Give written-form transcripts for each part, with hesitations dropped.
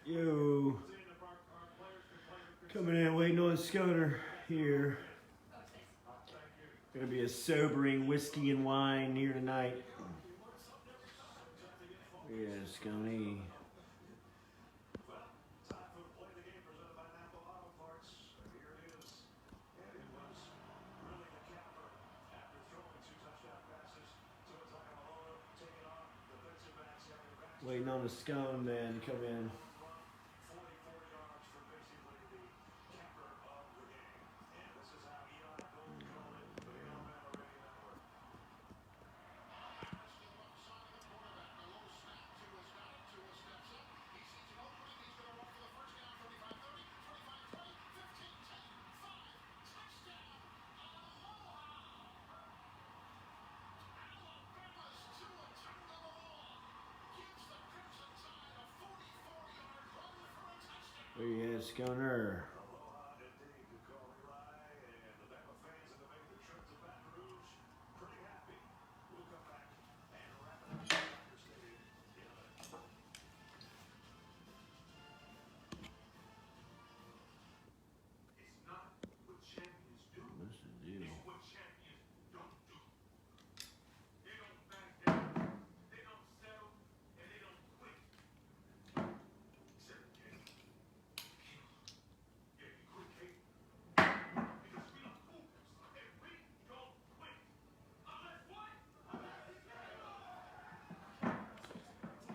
Yo, coming in, waiting on Sconer here. Gonna be a sobering whiskey and wine here tonight. Yeah, Scony. Waiting on the scone man to come in. There he is, Sconer. What's the deal?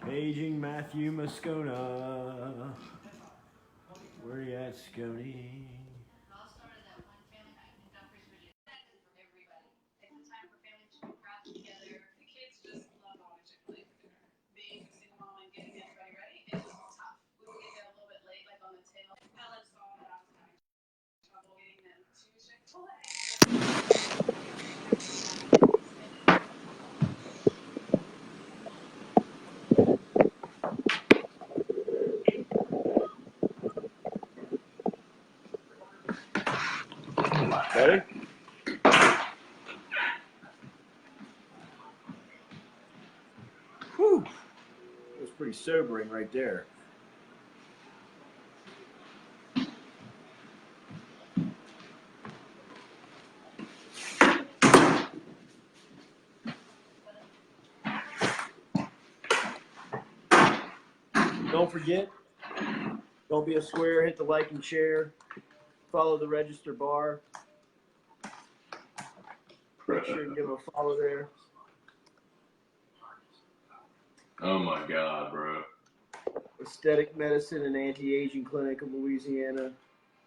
Paging Matthew Moscona. Where you at, Scony? Ready? Whew. That was pretty sobering right there. Don't forget, don't be a square, hit the like and share, follow the register bar. Make sure you give them a follow there. Oh my God, bro. Aesthetic Medicine and Anti-Aging Clinic of Louisiana,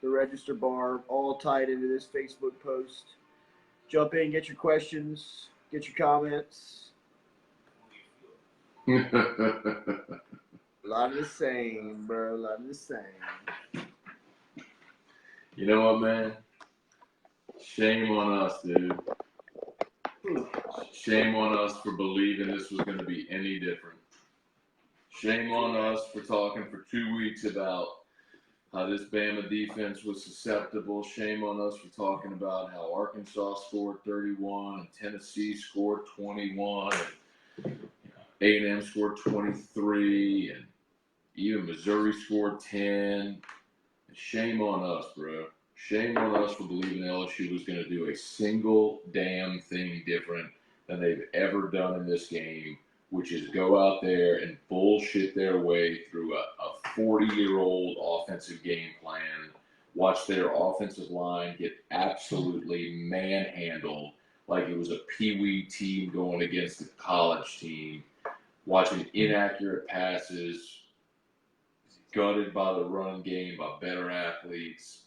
the register bar, all tied into this Facebook post. Jump in, get your questions, get your comments. A lot of the same, bro. A lot of the same. You know what, man? Shame on us, dude. Shame on us for believing this was going to be any different. Shame on us for talking for 2 weeks about how this Bama defense was susceptible. Shame on us for talking about how Arkansas scored 31 and Tennessee scored 21 and A&M scored 23 and even Missouri scored 10. Shame on us, bro. Shame on us for believing LSU was going to do a single damn thing different than they've ever done in this game, which is go out there and bullshit their way through a 40-year-old offensive game plan, watch their offensive line get absolutely manhandled like it was a peewee team going against a college team, watching inaccurate passes, gutted by the run game by better athletes.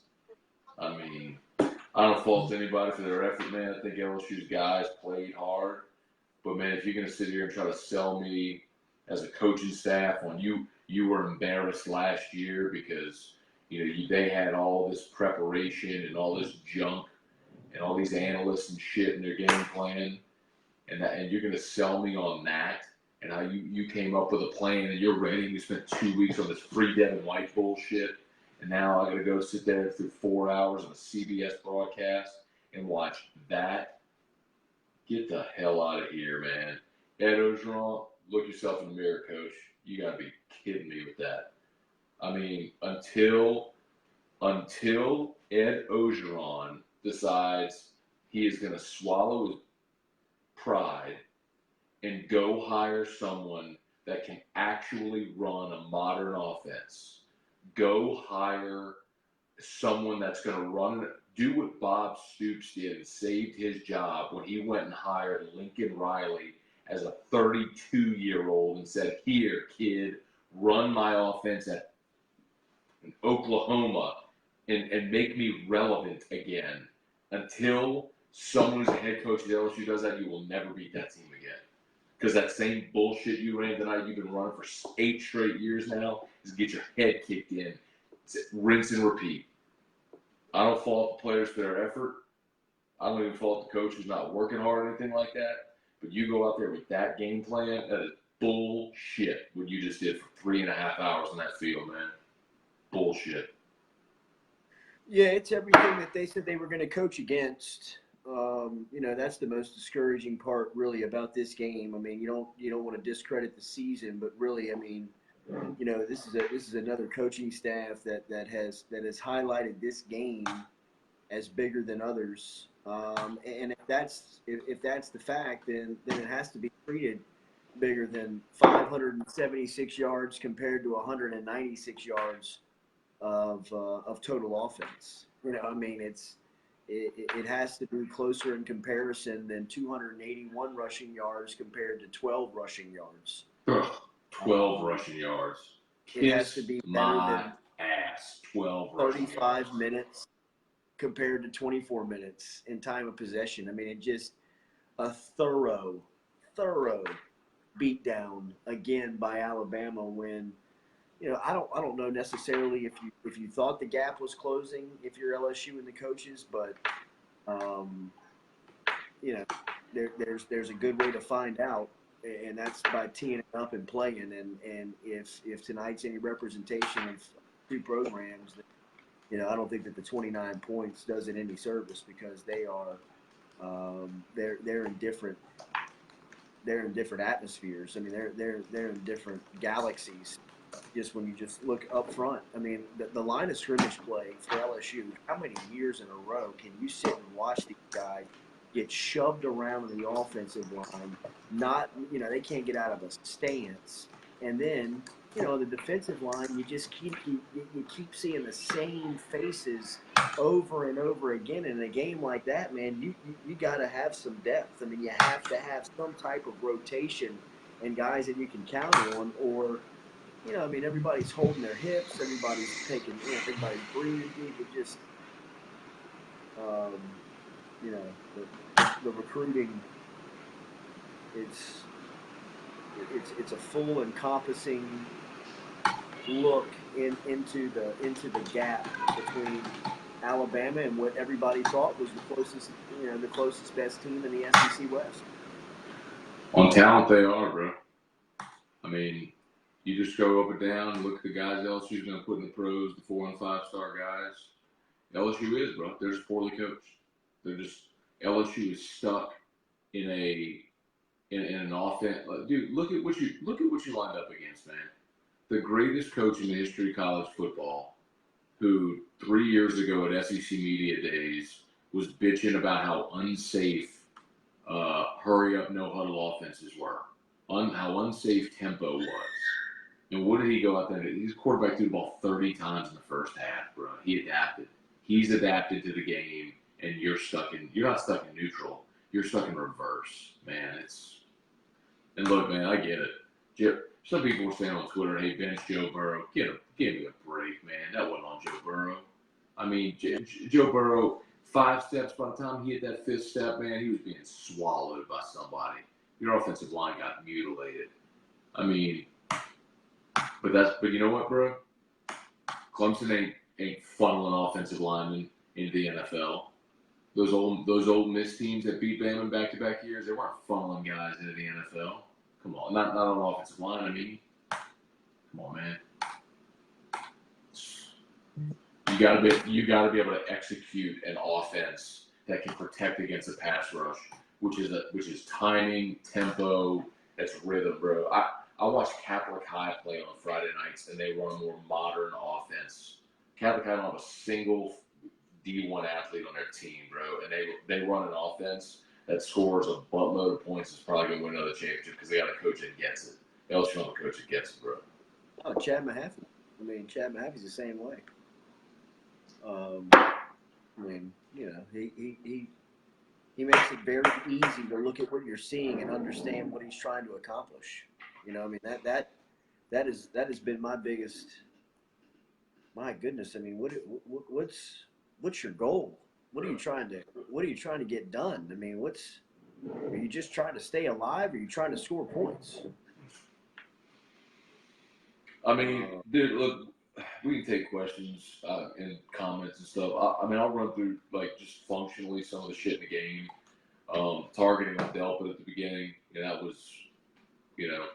I mean, I don't fault anybody for their effort, man. I think LSU's guys played hard. But, man, if you're going to sit here and try to sell me as a coaching staff on you were embarrassed last year because, they had all this preparation and all this junk and all these analysts and shit in their game plan, and you're going to sell me on that and how you came up with a plan and you're ready. You spent 2 weeks on this free Devin White bullshit. And now I got to go sit there through 4 hours of a CBS broadcast and watch that. Get the hell out of here, man. Ed Ogeron, look yourself in the mirror, coach. You got to be kidding me with that. I mean, until Ed Ogeron decides he is going to swallow his pride and go hire someone that can actually run a modern offense. Go hire someone that's going to run, do what Bob Stoops did and saved his job when he went and hired Lincoln Riley as a 32-year-old and said, "Here, kid, run my offense at Oklahoma and make me relevant again." Until someone who's a head coach at LSU does that, you will never beat that team again. Because that same bullshit you ran tonight, you've been running for 8 straight years now, is get your head kicked in. It's rinse and repeat. I don't fault the players for their effort. I don't even fault the coach who's not working hard or anything like that. But you go out there with that game plan, that is bullshit what you just did for 3.5 hours on that field, man. Bullshit. Yeah, it's everything that they said they were going to coach against. That's the most discouraging part, really, about this game. I mean, you don't want to discredit the season, but really, I mean, this is another coaching staff that has highlighted this game as bigger than others. And if that's the fact, then it has to be treated bigger than 576 yards compared to 196 yards of total offense. I mean, it has to be closer in comparison than 281 rushing yards compared to 12 rushing yards. 12 rushing yards. It has to be better than ass. 12 35 minutes compared to 24 minutes in time of possession. I mean, it just a thorough beatdown again by Alabama when. I don't know necessarily if you thought the gap was closing if you're LSU and the coaches, but there's a good way to find out, and that's by teeing it up and playing. And if tonight's any representation of two programs, I don't think that the 29 points does it any service because they are they're in different atmospheres. I mean, they're in different galaxies. Just when you just look up front, I mean, the line of scrimmage play for LSU, how many years in a row can you sit and watch these guys get shoved around in the offensive line? They can't get out of a stance. And then, the defensive line, you just keep seeing the same faces over and over again. In a game like that, man, you got to have some depth. I mean, you have to have some type of rotation and guys that you can count on, or everybody's holding their hips, everybody's taking, everybody's breathing deep. It just, the recruiting, it's a full encompassing look into the gap between Alabama and what everybody thought was the closest best team in the SEC West. On talent, they are, bro. I mean, you just go up and down, look at the guys LSU's going to put in the pros, the 4- and 5-star guys. LSU is, bro. They're just poorly coached. LSU is stuck in an offense. Dude, look at what you lined up against, man. The greatest coach in the history of college football, who 3 years ago at SEC Media Days was bitching about how unsafe hurry-up, no-huddle offenses were, how unsafe tempo was. And what did he go out there and do? His quarterback threw the ball 30 times in the first half, bro. He adapted. He's adapted to the game, and you're not stuck in neutral. You're stuck in reverse, man. And look, man, I get it. Some people were saying on Twitter, "Hey, bench Joe Burrow. Give me a break, man. That wasn't on Joe Burrow." I mean, Joe Burrow, 5 steps by the time he hit that 5th step, man, he was being swallowed by somebody. Your offensive line got mutilated. I mean, but you know what, bro? Clemson ain't funneling offensive linemen into the NFL. Those old Miss teams that beat Bama in back-to-back years, they weren't funneling guys into the NFL. Come on, not on offensive line. I mean, come on, man. You gotta be able to execute an offense that can protect against a pass rush, which is timing, tempo, that's rhythm, bro. I watched Catholic High play on Friday nights, and they run a more modern offense. Catholic High don't have a single D1 athlete on their team, bro, and they run an offense that scores a buttload of points. Is probably going to win another championship because they got a coach that gets it. They also have a coach that gets it, bro. Oh, Chad Mahaffey. I mean, Chad Mahaffey's the same way. I mean, you know, he makes it very easy to look at what you're seeing and understand what he's trying to accomplish. You know, I mean that has been my biggest. My goodness, I mean, what's your goal? What are you trying to get done? I mean, are you just trying to stay alive? Or are you trying to score points? I mean, dude, look, we can take questions and comments and stuff. I mean, I'll run through like just functionally some of the shit in the game. Targeting with Delpit at the beginning, and that was, you know,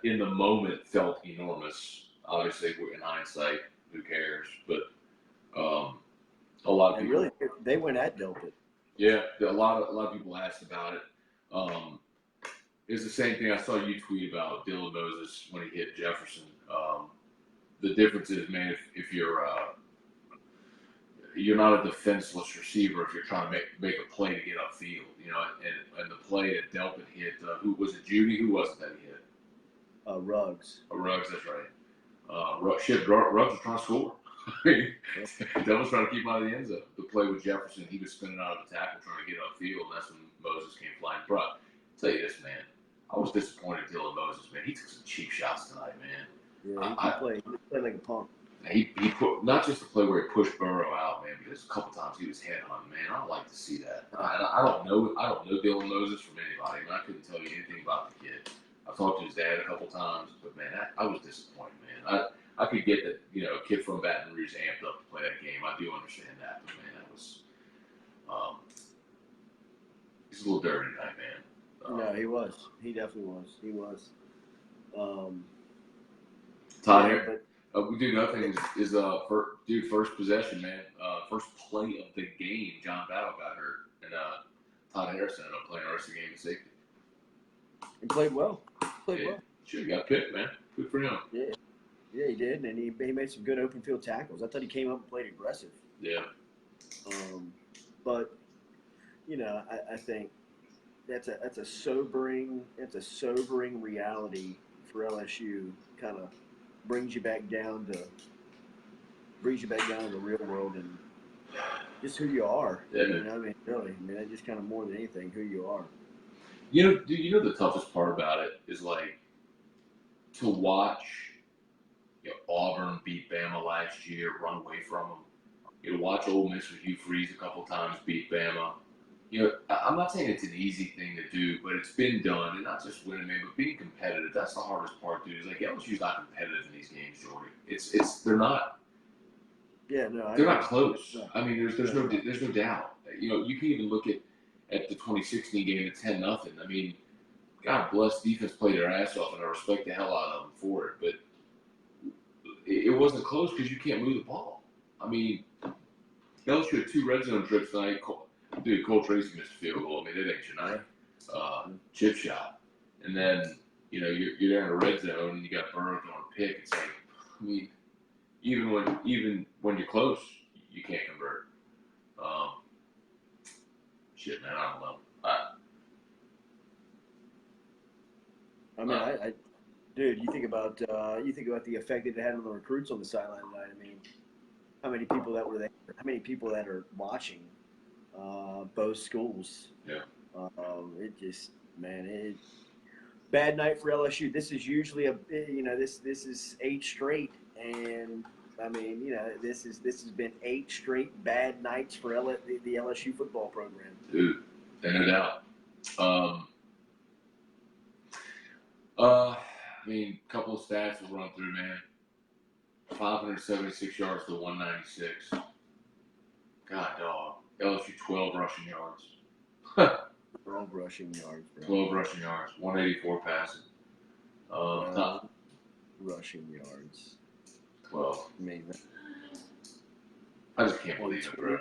in the moment felt enormous. Obviously, in hindsight, who cares? But a lot of people really they went at Delpit. Yeah, a lot of people asked about it. It's the same thing I saw you tweet about Dylan Moses when he hit Jefferson. The difference is, man, if you're not a defenseless receiver if you're trying to make a play to get upfield, you know, and the play that Delpit hit, who was it, Judy? Who was it that he hit? Ruggs. Ruggs, that's right. Ruggs was trying to score. Delpit was trying to keep him out of the end zone. The play with Jefferson, he was spinning out of the tackle trying to get upfield, and that's when Moses came flying. Bro, I'll tell you this, man. I was disappointed in Dylan Moses, man. He took some cheap shots tonight, man. Yeah, he played like a punk. He put not just the play where he pushed Burrow out, man, but there's a couple times he was headhunting, man. I don't like to see that. I don't know Dylan Moses from anybody, and I couldn't tell you anything about the kid. I've talked to his dad a couple times, but man, I was disappointed, man. I could get that, you know, a kid from Baton Rouge amped up to play that game. I do understand that, but man, that was he's a little dirty tonight, man. No, he was. He definitely was. He was. Todd here. We do nothing is first possession, man. First play of the game. John Battle got hurt, and Todd Harrison ended up playing the rest of the game at safety. He played well. Well. Should have got picked, man. Good for him. Yeah, he did, and he made some good open field tackles. I thought he came up and played aggressive. Yeah. But you know, I think that's a sobering reality for LSU. Kind of brings you back down to the real world and just who you are. Yeah. You know, I mean, really, just kind of more than anything, who you are. You know, dude, you know the toughest part about it is like to watch, you know, Auburn beat Bama last year, run away from them. You know, watch Ole Miss with Hugh Freeze a couple times beat Bama. You know, I'm not saying it's an easy thing to do, but it's been done, and not just winning, man, but being competitive. That's the hardest part, dude. Is like LSU's not competitive in these games, Jordy. They're not. Yeah, no, they're not close. No. I mean, there's no doubt. You know, you can even look at the 2016 game at 10-0. I mean, God bless, defense played their ass off, and I respect the hell out of them for it. But it wasn't close because you can't move the ball. I mean, LSU had 2 red zone trips tonight. Dude, Cole Tracy missed a field goal. I mean, it ain't your night. Chip shot. And then, you know, you're there in a red zone and you got Burrow throwing a pick. It's like, I mean, even when you're close, you can't convert. Shit, man, I don't know. I mean, dude, you think about the effect that it had on the recruits on the sideline tonight. I mean, how many people that were there? How many people that are watching both schools? Yeah. It just, man, bad night for LSU. This is usually this is 8 straight, and I mean, you know, this has been 8 straight bad nights for the LSU football program. Dude, no doubt. I mean, a couple of stats we'll run through, man. 576 yards to 196. God, dog. LSU 12 rushing yards. 12 rushing yards, bro. 12 rushing yards. 184 passing. Rushing yards. 12. I mean, I just can't believe it, bro.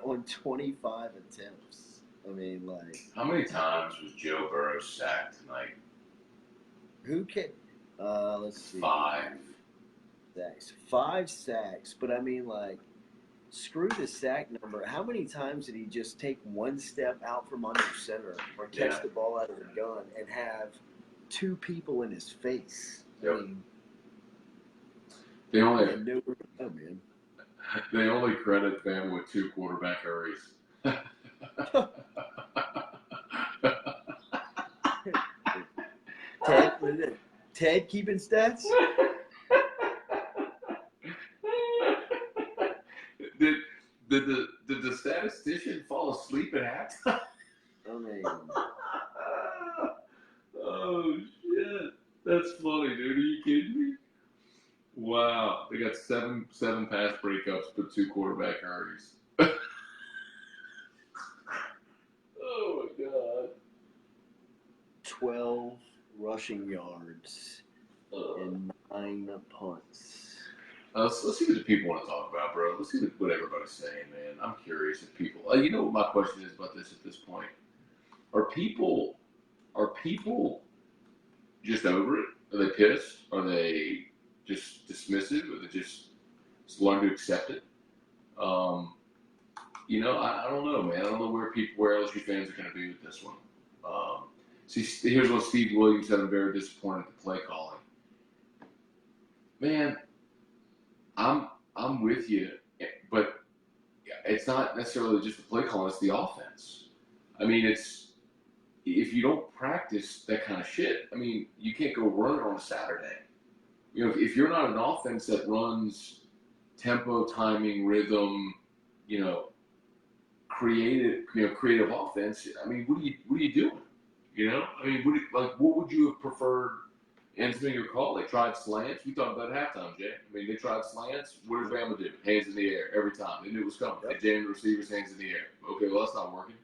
On 25 attempts. I mean, like. How many times was Joe Burrow sacked tonight? Who can? Let's see. 5. Sacks. 5 sacks. But I mean, like, screw the sack number. How many times did he just take one step out from under center or catch the ball out of the gun and have 2 people in his face? Yep. I mean, they only man. They only credit them with 2 quarterback hurries. Ted keeping stats? Did the statistician fall asleep at halftime? I mean, oh shit, that's funny, dude. Are you kidding me? Wow, they got seven pass breakups, but 2 quarterback hurries. Oh my god. 12 rushing yards and 9 punts. Let's see what the people want to talk about, bro. Let's see what everybody's saying, man. I'm curious if people. You know what my question is about this at this point? Are people just over it? Are they pissed? Are they just dismissive? Or they just learn to accept it? You know, I don't know, man. I don't know where LSU fans are going to be with this one. See, here's what Steve Williams said. I'm very disappointed at the play calling. Man, I'm with you, but it's not necessarily just the play calling, it's the offense. I mean, it's if you don't practice that kind of shit, I mean, you can't go run on a Saturday. You know, if you're not an offense that runs tempo, timing, rhythm, you know, creative offense, I mean, what are you doing? You know, I mean, what would you have preferred? Ensminger call. They tried slants. We talked about halftime, Jay. I mean, they tried slants. What does Bama do? Hands in the air every time. They knew it was coming. Yep. They jammed the receivers' hands in the air. Okay, well, that's not working.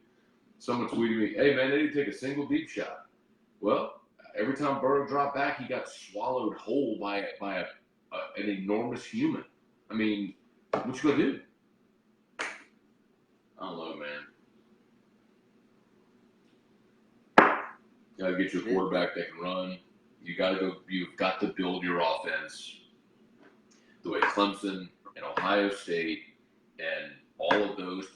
Someone tweeted me, hey, man, they didn't take a single deep shot. Well, every time Burrow dropped back, he got swallowed whole by an enormous human. I mean, what you going to do? I don't know, man. You got to get your quarterback that can run. You've got to build your offense the way Clemson and Ohio State and all of those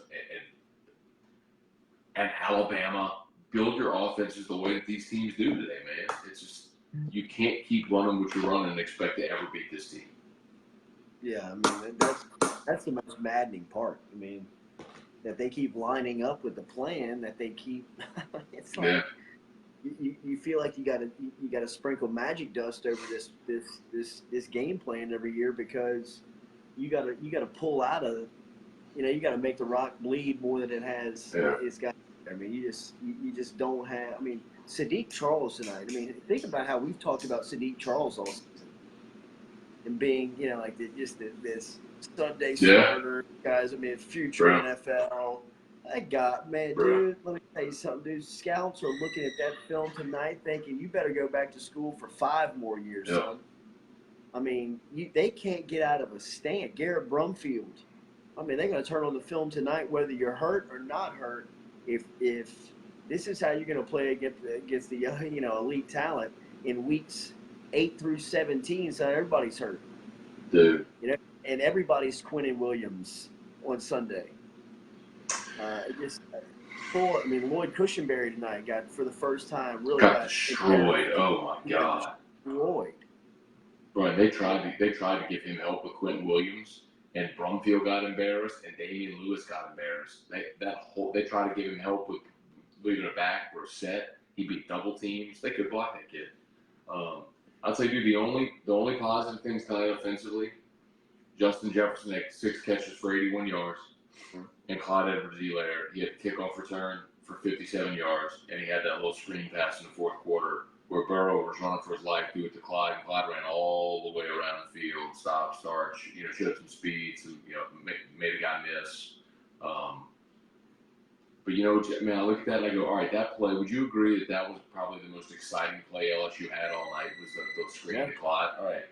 and Alabama build your offenses the way that these teams do today, man. It's just you can't keep running what you're running and expect to ever beat this team. Yeah, I mean that's the most maddening part. I mean that they keep lining up with the plan that they keep. It's like. Yeah. You feel like you gotta sprinkle magic dust over this game plan every year because you gotta pull out of, you gotta make the rock bleed more than it has. Yeah. It's got. I mean, you just don't have. I mean, Sadiq Charles tonight. I mean, think about how we've talked about Sadiq Charles all season and being like this Sunday starter guys. I mean, future NFL. That guy, man, dude, let me tell you something, dude. Scouts are looking at that film tonight thinking, you better go back to school for 5 more years, son. I mean, they can't get out of a stand. Garrett Brumfield. I mean, they're going to turn on the film tonight whether you're hurt or not hurt. If this is how you're going to play against the elite talent in weeks 8 through 17, so everybody's hurt. Dude. And everybody's Quinnen Williams on Sunday. Lloyd Cushenberry tonight got for the first time got destroyed. Oh my god! Destroyed. Right, they tried to give him help with Quentin Williams, and Brumfield got embarrassed, and Damian Lewis got embarrassed. They tried to give him help with leaving it back or set. He beat double teams. They could block that kid. I'll tell you, the only positive things tonight offensively, Justin Jefferson had 6 catches for 81 yards. And Clyde Edwards-Helaire, he had a kickoff return for 57 yards, and he had that little screen pass in the 4th quarter where Burrow was running for his life, threw it to Clyde, and Clyde ran all the way around the field, stop, start, showed some speed, made a guy miss. But I look at that and I go, all right, that play, would you agree that was probably the most exciting play LSU had all night was the screen to Clyde? All right.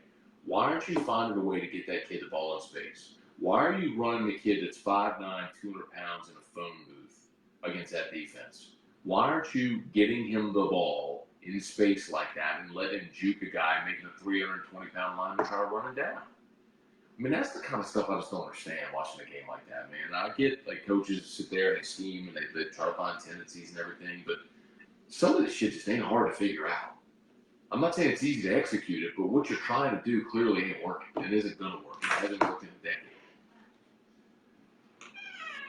Why aren't you finding a way to get that kid the ball in space? Why are you running the kid that's 5'9", 200 pounds in a phone booth against that defense? Why aren't you getting him the ball in space like that and let him juke a guy making a 320-pound lineman try to run him down. I mean, that's the kind of stuff I just don't understand watching a game like that, man. I get, like, coaches sit there and they scheme and they try to find tendencies and everything, but some of this shit just ain't hard to figure out. I'm not saying it's easy to execute it, but what you're trying to do clearly ain't working. It isn't going to work. It hasn't worked in a decade.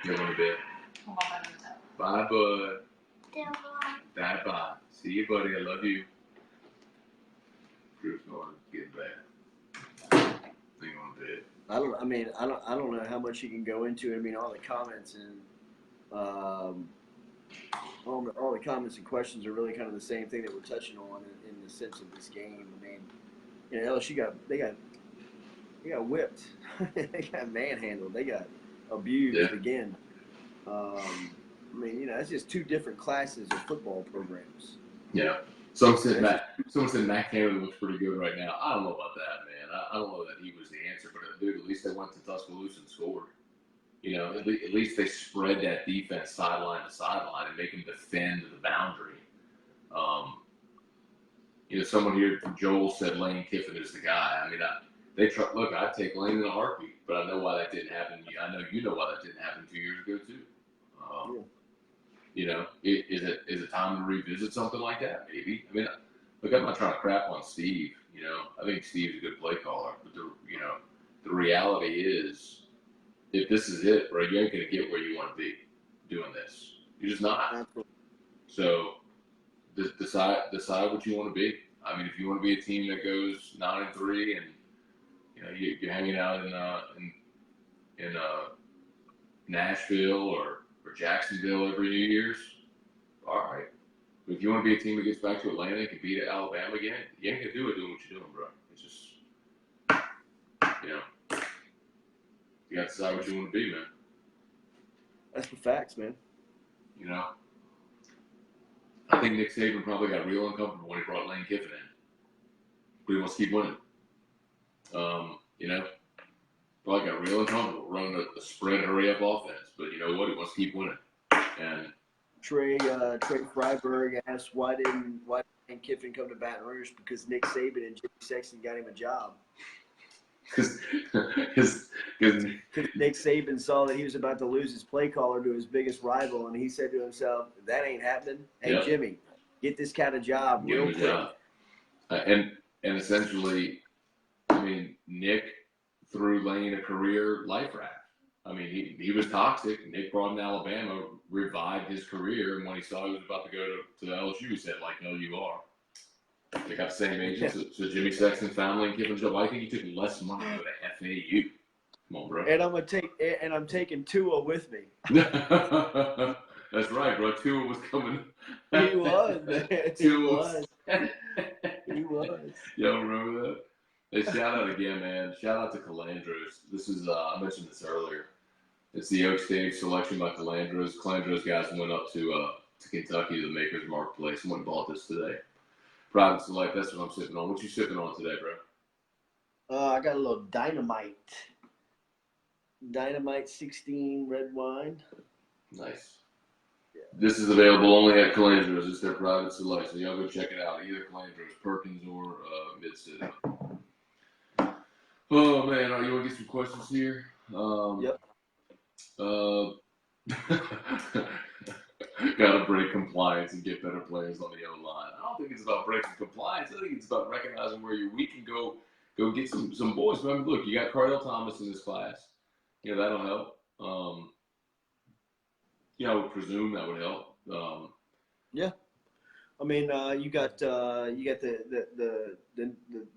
You're going to bed. Bye, bud. Bye-bye. See you, buddy. I love you. Drew's going to get bad. Thing on bed. I don't know how much you can go into it. I mean, all the comments and all the comments and questions are really kind of the same thing that we're touching on in the sense of this game. I mean, you know, LSU got whipped, they got manhandled, they got abused again. I mean, you know, it's just two different classes of football programs. Yeah. Someone said Matt Cameron looks pretty good right now. I don't know about that, man. I don't know that he was the answer, but dude, at least they went to Tuscaloosa and scored. You know, at least they spread that defense sideline to sideline and make them defend the boundary. You know, someone here, Joel, said Lane Kiffin is the guy. I mean, look, I'd take Lane in a heartbeat, but I know why that didn't happen. I know you know why that didn't happen 2 years ago, too. You know, is it time to revisit something like that? Maybe. I mean, look, I'm not trying to crap on Steve. You know, I think Steve's a good play caller, but the reality is, if this is it, bro, you ain't gonna get where you want to be doing this. You're just not. So, decide what you want to be. I mean, if you want to be a team that goes 9-3 and you know you're hanging out in Nashville or Jacksonville every New Year's, all right. But if you want to be a team that gets back to Atlanta and can beat Alabama again, you ain't gonna do it doing what you're doing, bro. It's just, you know, you got to decide what you want to be, man. That's the facts, man. You know, I think Nick Saban probably got real uncomfortable when he brought Lane Kiffin in, but he wants to keep winning. You know, probably got real uncomfortable running a spread hurry-up offense, but you know what? He wants to keep winning. And Trey Freiberg asked why didn't Kiffin come to Baton Rouge? Because Nick Saban and Jimmy Sexton got him a job. Because Nick Saban saw that he was about to lose his play caller to his biggest rival, and he said to himself, "That ain't happening. Hey, Jimmy, get this kind of job real quick." And essentially, I mean, Nick threw Lane a career life raft. I mean, he was toxic. Nick brought him to Alabama, revived his career, and when he saw he was about to go to LSU, he said, like, no, you are. They got the same agents. So Jimmy Sexton found Lane Kiffin's job. I think he took less money to go to FAU. Come on, bro. And I'm taking Tua with me. That's right, bro. Tua was coming. He was, man. He was. Y'all remember that? Hey, shout out again, man. Shout out to Calandros. This is, I mentioned this earlier. It's the Oak Stage selection by Calandros. Calandros guys went up to Kentucky to the Maker's Marketplace and went and bought this today. Private select, that's what I'm sipping on. What you sipping on today, bro? I got a little Dynamite 16 red wine. Nice. Yeah. This is available only at Calandros. It's their private selection. Y'all go check it out. Either Calandros, Perkins, or Mid-City. Oh, man. All right, you want to get some questions here? Yep. Got to break compliance and get better players on the O-line. I don't think it's about breaking compliance. I think it's about recognizing where you're weak and go get some boys. Remember, look, you got Cardell Thomas in this class. You know, that'll help. You know, I would presume that would help. Yeah. I mean, you got the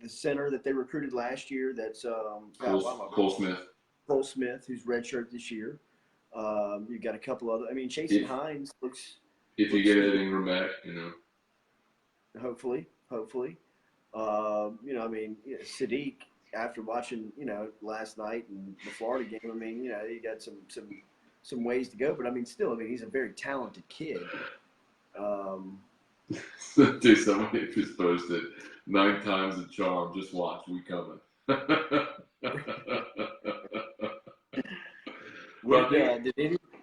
center that they recruited last year. That's Cole Smith. Cole Smith, who's redshirt this year. You've got a couple other. I mean, Jason Hines looks. If you get Ed Ingram back, you know. Hopefully. You know, I mean, Sadiq. After watching, you know, last night and the Florida game, I mean, you know, he got some ways to go, but I mean, still, I mean, he's a very talented kid. Dude, somebody just posted 9 times the charm. Just watch, we coming.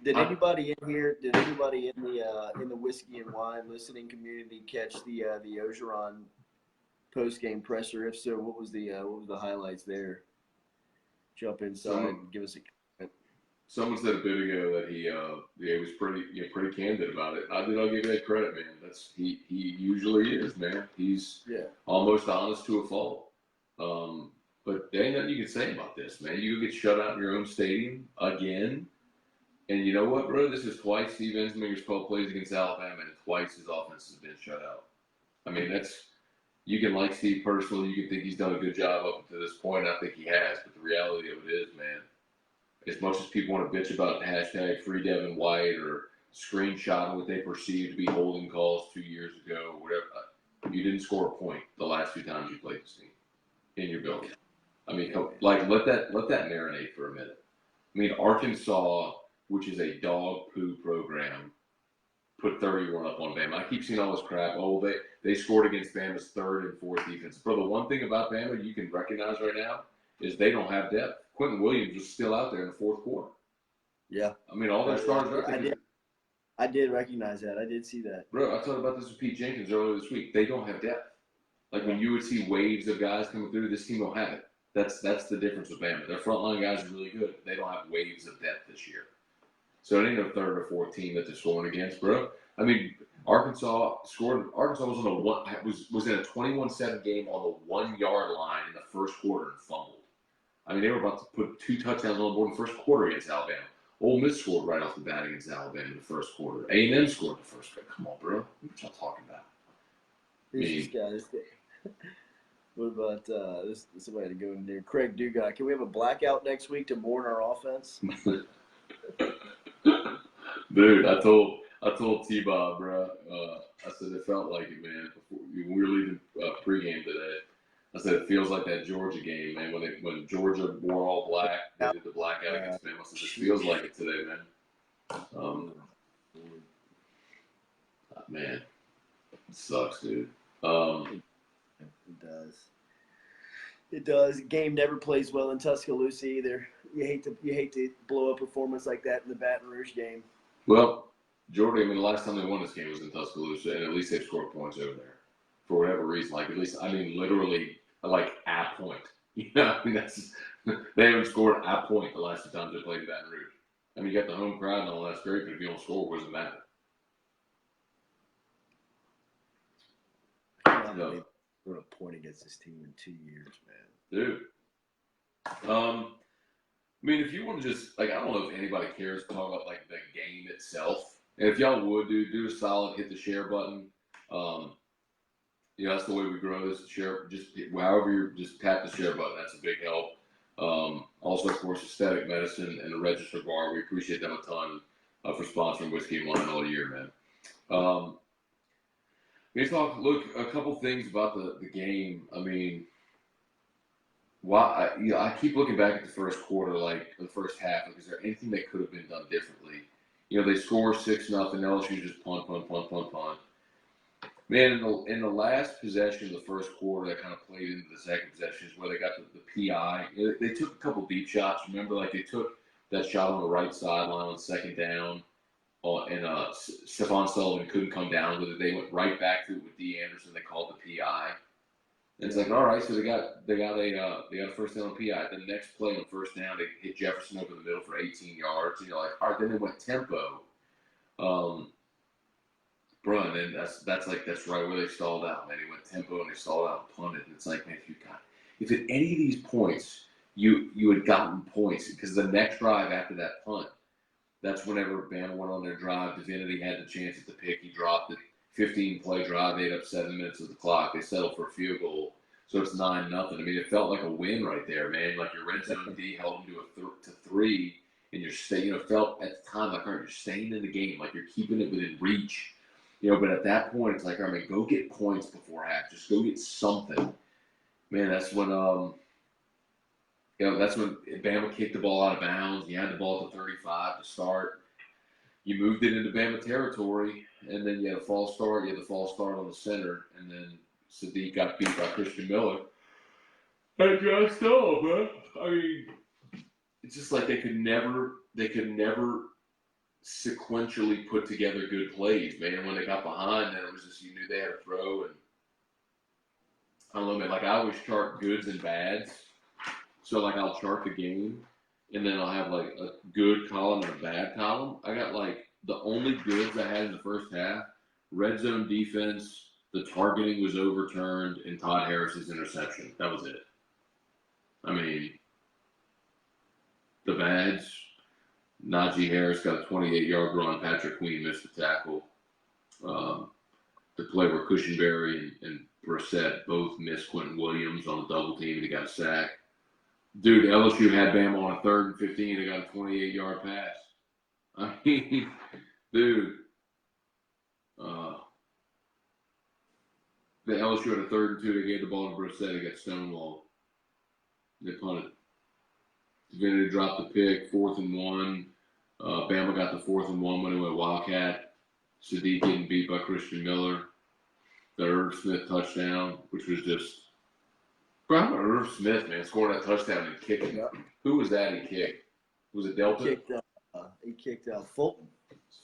Did anybody in here? Did anybody in the whiskey and wine listening community catch the Ogeron post-game presser? If so, what was the highlights there? Jump inside and give us a comment. Someone said a bit ago that he was pretty candid about it. I'll give you that credit, man. He usually is, man. He's almost honest to a fault. But there ain't nothing you can say about this, man. You get shut out in your own stadium again. And you know what, bro? This is twice Steve Ensminger's plays against Alabama, and twice his offense has been shut out. I mean, you can like Steve personally. You can think he's done a good job up to this point. I think he has. But the reality of it is, man, as much as people want to bitch about hashtag free Devin White or screenshotting what they perceive to be holding calls 2 years ago, or whatever, you didn't score a point the last 2 times you played this team in your building. I mean, let that marinate for a minute. I mean, Arkansas, which is a dog poo program, put 31 up on Bama. I keep seeing all this crap. Oh, they scored against Bama's 3rd and 4th defense. Bro, the one thing about Bama you can recognize right now is they don't have depth. Quentin Williams was still out there in the 4th quarter. Yeah. I mean, all their stars are out there. I did recognize that. I did see that. Bro, I talked about this with Pete Jenkins earlier this week. They don't have depth. Like when you would see waves of guys coming through, this team don't have it. That's the difference with Bama. Their frontline guys are really good. They don't have waves of depth this year. So it ain't no 3rd or 4th team that they're scoring against, bro. I mean, Arkansas was in a 21-7 game on the 1-yard line in the 1st quarter and fumbled. I mean, they were about to put 2 touchdowns on the board in the 1st quarter against Alabama. Ole Miss scored right off the bat against Alabama in the 1st quarter. A&M scored the 1st quarter. Come on, bro. What y'all talking about? These guys. What about this? Somebody to go in there. Craig Dugas. Can we have a blackout next week to mourn our offense? Dude, I told T-Bob, bro. I said it felt like it, man. Before we were leaving pregame today, I said it feels like that Georgia game, man. When Georgia wore all black, they did the blackout against Bama. I said it feels like it today, man. Man, it sucks, dude. It does. It does. Game never plays well in Tuscaloosa either. You hate to blow a performance like that in the Baton Rouge game. Well, Jordy, I mean, the last time they won this game was in Tuscaloosa, and at least they've scored points over there for whatever reason. Like, at least, I mean, literally, like, a point. You know, I mean, they haven't scored a point the last 2 times they played in Baton Rouge. I mean, you got the home crowd and all that's great, but if you don't score, what does it matter? No. Scored a point against this team in 2 years, man. Dude. I mean, if you want to just, like, I don't know if anybody cares to talk about, like, the game itself. And if y'all would, do a solid, hit the share button. You know, that's the way we grow this. Share, just however you just tap the share button. That's a big help. Also, of course, Aesthetic Medicine and the Register Bar. We appreciate them a ton for sponsoring Whiskey and Wine all year, man. We talk, look, a couple things about the game. I mean, I keep looking back at the 1st quarter, like the 1st half. Like, is there anything that could have been done differently? You know, they score 6-0. LSU just punt. Man, in the last possession of the 1st quarter, that kind of played into the 2nd possession is where they got the PI. They took a couple deep shots. Remember, like they took that shot on the right sideline on 2nd down. And Stephon Sullivan couldn't come down with it. They went right back to it with D. Anderson. They called the PI. And it's like, all right, so they got a 1st down on PI. The next play on 1st down, they hit Jefferson over the middle for 18 yards. And you're like, all right, then they went tempo. Bro, and then that's right where they stalled out, man. They went tempo and they stalled out and punted. And it's like, man, if at any of these points you had gotten points, because the next drive after that punt, that's whenever Bama went on their drive. Divinity had the chance at the pick. He dropped it. 15-play drive. They ate up 7 minutes of the clock. They settled for a field goal. So it's 9-0. I mean, it felt like a win right there, man. Like your red zone D held them to 3, and you're staying. You know, felt at the time like, all right, you're staying in the game. Like you're keeping it within reach. You know, but at that point, it's like, all right, go get points before half. Just go get something. Man, that's when that's when Bama kicked the ball out of bounds. You had the ball to 35 to start. You moved it into Bama territory, and then you had a false start. You had the false start on the center, and then Sadiq got beat by Christian Miller. And just man. I mean, it's just like they could never sequentially put together good plays, man. When they got behind, then it was just you knew they had to throw. And I don't know, man. Like I always chart goods and bads. So like I'll chart the game, and then I'll have like a good column and a bad column. I got like the only goods I had in the first half: red zone defense, the targeting was overturned, and Todd Harris's interception. That was it. I mean, the bads. Najee Harris got a 28-yard run. Patrick Queen missed the tackle. The play where Cushenberry and Brissett both missed Quentin Williams on a double team, and he got a sack. Dude, LSU had Bama on a 3rd and 15. They got a 28-yard pass. I mean, dude. The LSU had a 3rd and 2. They gave the ball to Brissett. He got stonewalled. They punted. Divinity dropped the pick, 4th and 1. Bama got the 4th and 1 when he went Wildcat. Sadiq getting beat by Christian Miller. The Irv Smith touchdown, which was just. Bro, how about Irv Smith, man, scoring that touchdown and kicking? Yep. Who was that he kicked? Was it Delta? He kicked Fulton.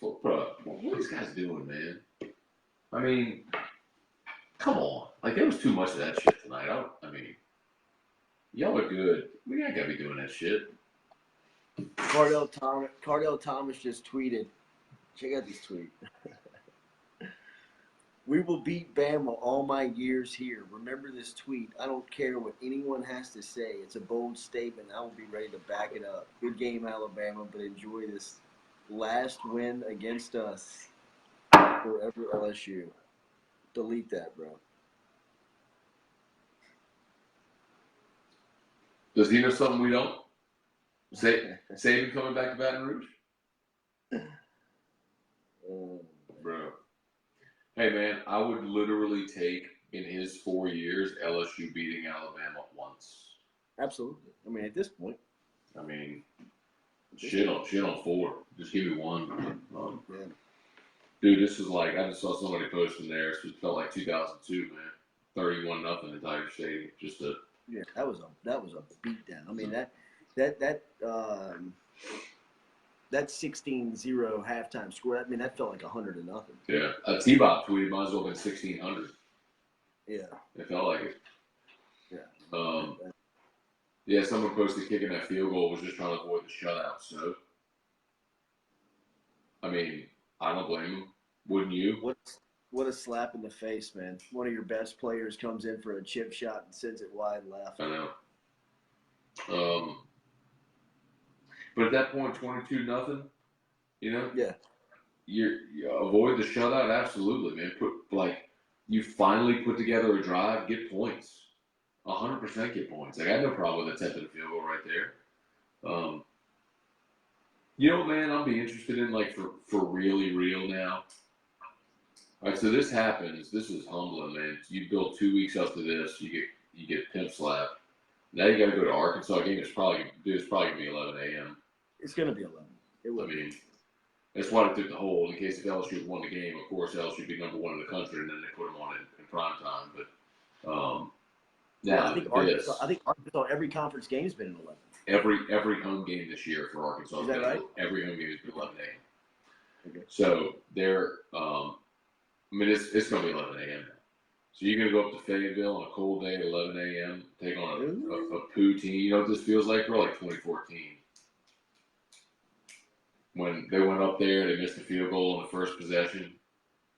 Bro, what are these guys doing, man? I mean, come on. Like, there was too much of that shit tonight. I mean, y'all are good. We ain't got to be doing that shit. Cardell Thomas just tweeted. Check out this tweet. We will beat Bama all my years here. Remember this tweet. I don't care what anyone has to say. It's a bold statement. I will be ready to back it up. Good game, Alabama, but enjoy this last win against us. Forever LSU. Delete that, bro. Does he know something we don't? Saban coming back to Baton Rouge? Bro. Hey, man, I would literally take, in his 4 years, LSU beating Alabama once. Absolutely. I mean, at this point. I mean, shit on 4. Just give me one. Yeah. Dude, this is like, I just saw somebody posting there. It felt like 2002, man. 31-0 in Tiger Stadium. Just a. Yeah, that was a beatdown. I mean, that 16-0 halftime score, I mean, that felt like 100-0. Yeah. T-Bob tweeted, might as well have been 1,600. Yeah. It felt like it. Yeah. Yeah, someone posted kicking that field goal was just trying to avoid the shutout. So, I mean, I don't blame him. Wouldn't you? What a slap in the face, man. One of your best players comes in for a chip shot and sends it wide left. I know. But at that point, 22-0, you know? Yeah. You avoid the shutout, absolutely, man. You finally put together a drive, get points. 100% get points. Like, I had no problem with attempting a field goal right there. You know, man, I'll be interested in, like, for really real now. All right, so this happens. This is humbling, man. You build 2 weeks up to this, you get pimp slapped. Now you got to go to Arkansas game. It's probably going to be 11 a.m. It's going to be 11. It will. I mean, that's why they took the hold in case if LSU won the game. Of course, LSU would be number 1 in the country, and then they put them on in prime time. But I think Arkansas. Every conference game's been in 11. Every home game this year for Arkansas. Is that right? Every home game has been 11 a.m. Okay. So they're. I mean, it's going to be 11 a.m. now. So you're going to go up to Fayetteville on a cold day at 11 a.m., take on a poo team. You know what this feels like? We're like 2014. When they went up there, they missed the field goal on the first possession.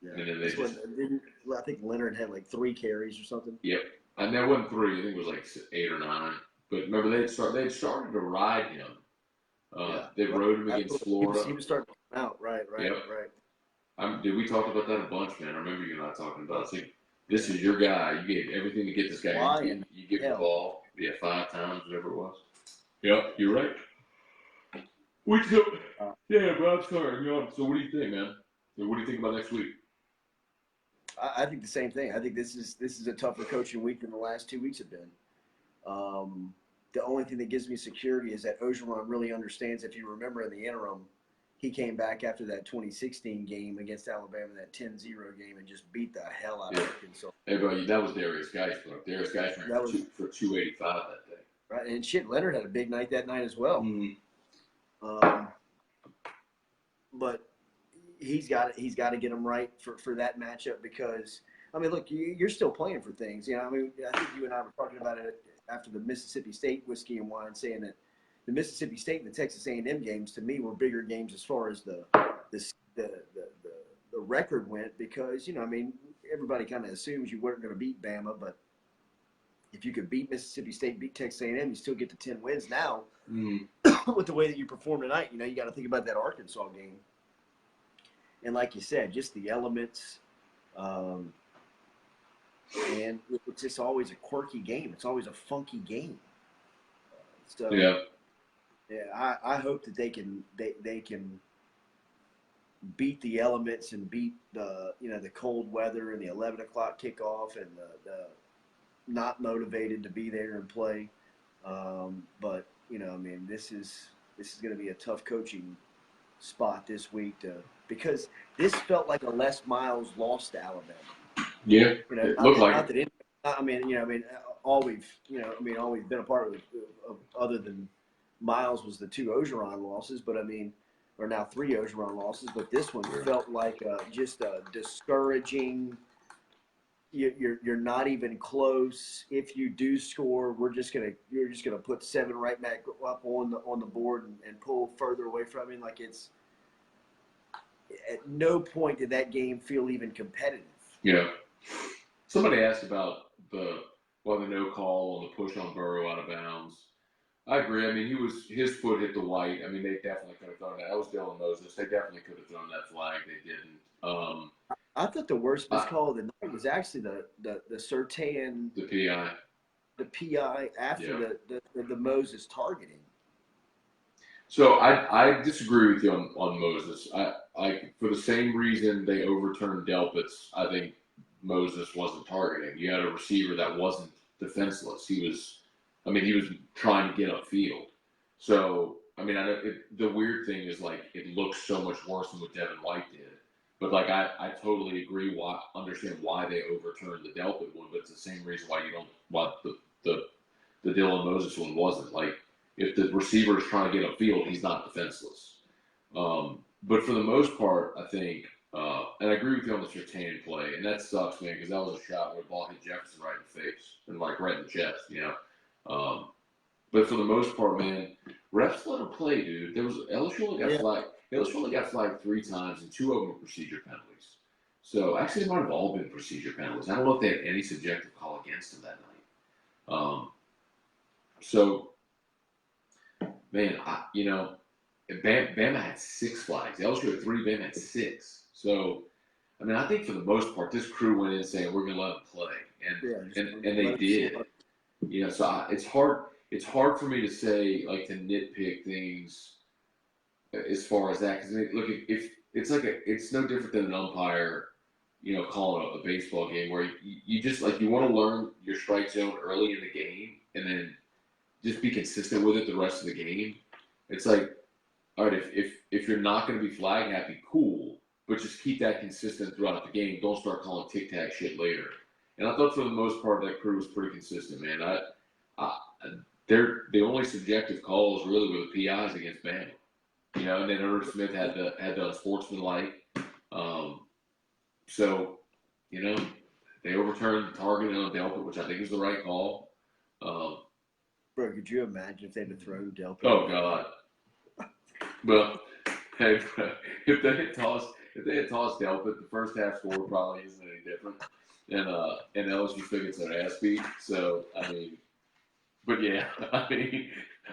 Yeah. And then I think Leonard had like 3 carries or something. Yep. And there wasn't 3. I think it was like 8 or 9. But remember, they had started to ride him. They rode him against Florida. He was starting to come out. Right. Dude, we talked about that a bunch, man. I remember you and I talking about it. I think this is your guy. You gave everything to get this guy. You give the ball, 5 times, whatever it was. Yep, you're right. Yeah, bro, I'm sorry. So what do you think, man? What do you think about next week? I think the same thing. I think this is a tougher coaching week than the last 2 weeks have been. The only thing that gives me security is that Ogeron really understands. If you remember in the interim, he came back after that 2016 game against Alabama, that 10-0 game, and just beat the hell out of Arkansas. Hey, bro, that was Darius Geis, bro. Darius Geis ran for 285 that day. Right, and shit, Leonard had a big night that night as well. Mm-hmm. but he's got to get them right for that matchup because I mean, look, you're still playing for things. You know, I mean, I think you and I were talking about it after the Mississippi State whiskey and wine, saying that the Mississippi State and the Texas A&M games to me were bigger games as far as the record went because you know, I mean, everybody kind of assumes you weren't going to beat Bama, but if you could beat Mississippi State, beat Texas A&M, you still get to 10 wins now. With the way that you perform tonight, you know, you got to think about that Arkansas game. And like you said, just the elements, and it's just always a quirky game. It's always a funky game. So yeah, I hope that they can beat the elements and beat the cold weather and the 11 o'clock kickoff and the not motivated to be there and play. But you know, I mean, this is going to be a tough coaching spot this week because this felt like a Les Miles loss to Alabama. Yeah, you know, it looked like it. I mean, all we've been a part of other than Miles was the 2 Ogeron losses, but I mean, or now 3 Ogeron losses, but this one felt like just a discouraging. You're not even close. If you do score, you're just gonna put 7 right back up on the board and pull further away from him. Like it's at no point did that game feel even competitive. Yeah. Somebody asked about the no call on the push on Burrow out of bounds. I agree. I mean, his foot hit the white. I mean, they definitely could have thrown that. That was Dylan Moses. They definitely could have thrown that flag. They didn't. I thought the worst miscall of the night was actually the Surtain, the PI after the Moses targeting. So I disagree with you on Moses. I for the same reason they overturned Delpit's, I think Moses wasn't targeting. You had a receiver that wasn't defenseless. He was trying to get upfield. So I mean, the weird thing is like it looks so much worse than what Devin White did. But like I totally agree. Understand why they overturned the Delpit one, but it's the same reason why the Dylan Moses one wasn't. Like if the receiver is trying to get upfield, he's not defenseless. But for the most part, I think, and I agree with you on the Surtain play, and that sucks, man, because that was a shot where the ball hit Jefferson right in the face and like right in the chest, you know. But for the most part, man, refs let him play, dude. There was LSU only got flagged. LSU only got flagged 3 times, and 2 of them were procedure penalties. So actually, it might have all been procedure penalties. I don't know if they had any subjective call against him that night. So, man, Bama had 6 flags. LSU had 3. Bama had 6. So, I mean, I think for the most part, this crew went in saying we're going to let them play, and they did. You know, so it's hard. It's hard for me to say, like, to nitpick things as far as that. Because, look, if it's no different than an umpire, you know, calling a baseball game where you just, like, you want to learn your strike zone early in the game and then just be consistent with it the rest of the game. It's like, all right, if you're not going to be flag happy, cool, but just keep that consistent throughout the game. Don't start calling tic-tac shit later. And I thought for the most part that crew was pretty consistent, man. The only subjective calls really were the PIs against Bama, you know. And then Irv Smith had the unsportsmanlike. So, you know, they overturned the targeting on Delpit, which I think is the right call. Bro, could you imagine if they'd have thrown Delpit? Oh God. Well, hey, bro, if they had tossed Delpit, the first half score probably isn't any different. And LSU still gets their ass beat. So I mean. But yeah, I mean,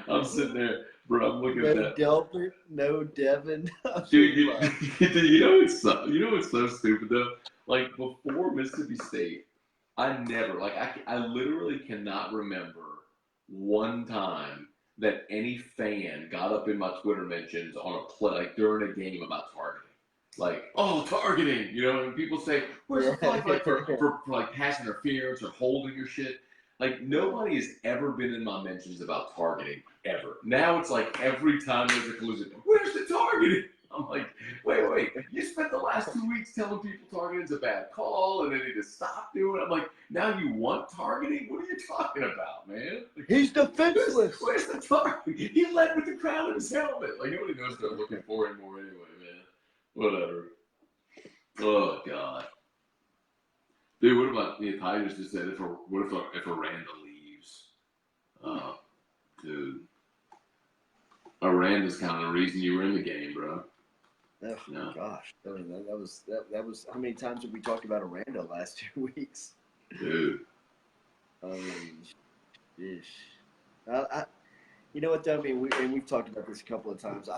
I'm sitting there, bro. I'm looking at that. No Delpit, no Devin. Dude, you know what's so stupid though? Like before Mississippi State, I literally cannot remember one time that any fan got up in my Twitter mentions on a play, like during a game about targeting. Like, oh, targeting, you know, and people say, where's the flag for like pass interference or holding your shit? Like, nobody has ever been in my mentions about targeting, ever. Now it's like every time there's a collision, where's the targeting? I'm like, wait. You spent the last 2 weeks telling people targeting's a bad call and they need to stop doing it. I'm like, now you want targeting? What are you talking about, man? Like, he's defenseless. Where's the target? He led with the crown of his helmet. Like, nobody knows what they're looking for anymore anyway, man. Whatever. Oh God. Dude, what about the Tigers just said if Aranda leaves? Dude. Aranda's kind of the reason you were in the game, bro. Oh No. gosh. I mean, that was how many times have we talked about Aranda last 2 weeks? Dude. I mean, yeesh. You know what though? I mean, we've talked about this a couple of times.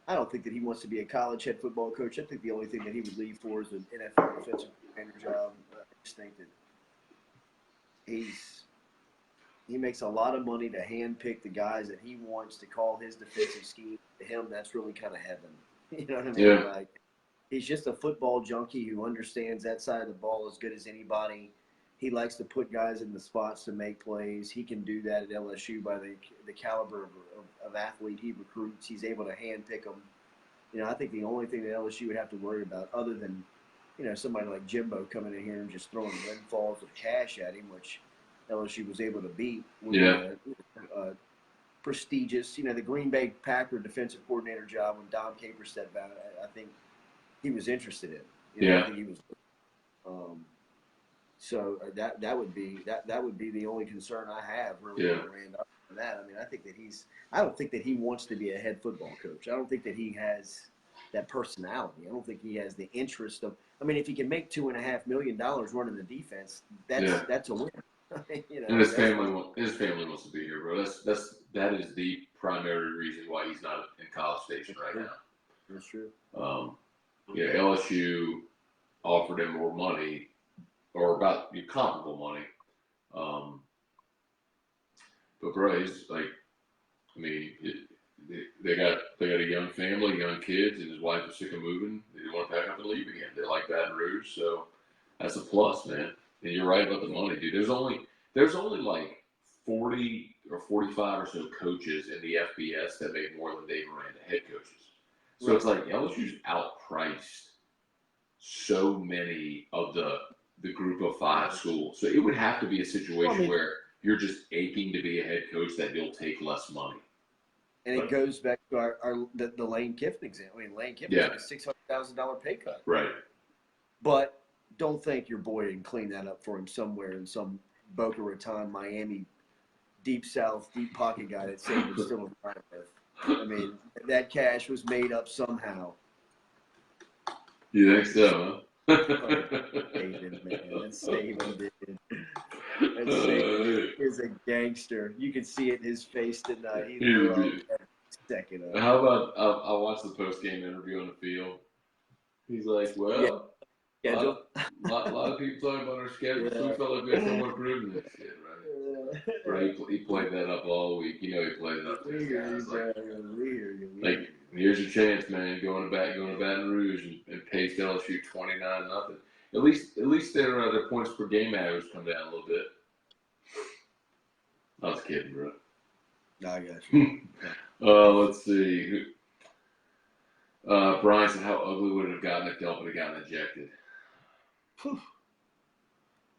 I don't think that he wants to be a college head football coach. I think the only thing that he would leave for is an NFL defensive coordinator job. I just think that he makes a lot of money to handpick the guys that he wants to call his defensive scheme. To him, that's really kind of heaven. You know what I mean? Yeah. Like, he's just a football junkie who understands that side of the ball as good as anybody. He likes to put guys in the spots to make plays. He can do that at LSU by the caliber of athlete he recruits. He's able to handpick them. You know, I think the only thing that LSU would have to worry about, other than, you know, somebody like Jimbo coming in here and just throwing windfalls of cash at him, which LSU was able to beat, would be a prestigious, you know, the Green Bay Packer defensive coordinator job when Dom Capers stepped down. I think he was interested in. You know, I think he was. So that would be the only concern I have really around that. I mean, I don't think that he wants to be a head football coach. I don't think that he has that personality. I don't think he has the interest of. I mean, if he can make $2.5 million running the defense, that's a win. You know, and his family wants to be here, bro. That is the primary reason why he's not in College Station right now. That's true. LSU offered him more money, or about comparable money. But bro, he's like, I mean, they got a young family, young kids, and his wife was sick of moving. They didn't want to pack up and leave again. They like Baton Rouge, so that's a plus, man. And you're right about the money, dude. There's only like 40 or 45 or so coaches in the FBS that make more than Dave Aranda, head coaches. So it's like LSU's outpriced so many of the group of 5 schools. So it would have to be a situation where you're just aching to be a head coach that you'll take less money. And it goes back to the Lane Kiffin example. I mean, Lane Kiffin took a $600,000 pay cut. Right. But don't think your boy didn't clean that up for him somewhere in some Boca Raton, Miami, deep South, deep pocket guy that Saban was still alive with. I mean, that cash was made up somehow. You think so, huh? Saban, man. That Saban did. That Saban is a gangster. You can see it in his face tonight. He loved every second of it. How about I watched the post-game interview on the field. He's like, well, a lot of people talking about our schedule, so we felt like we had someone improving this shit, right? Bro, he played that up all week. You know he played it up to his guys. Like, here's your chance, man. Going to Baton Rouge and pace LSU 29-0. At least their points per game average come down a little bit. I was kidding, bro. No, I got you. Let's see. Brian said, how ugly would it have gotten if Delpit had gotten ejected?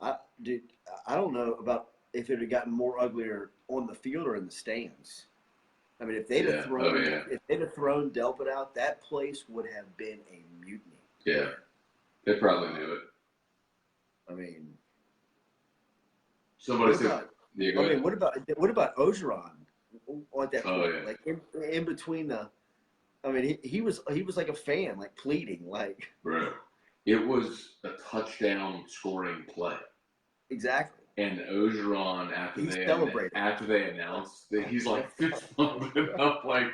I don't know about if it had gotten more uglier on the field or in the stands. I mean, if they'd have thrown Delpit out, that place would have been a mutiny. Yeah, they probably knew it. I mean, somebody said. Yeah, go ahead. What about Ogeron on that point? Yeah. Like in between the. I mean, he was like a fan, like pleading, like. Bro, it was a touchdown scoring play. Exactly. And Ogeron, after they announced that, he's like fist pumping up, like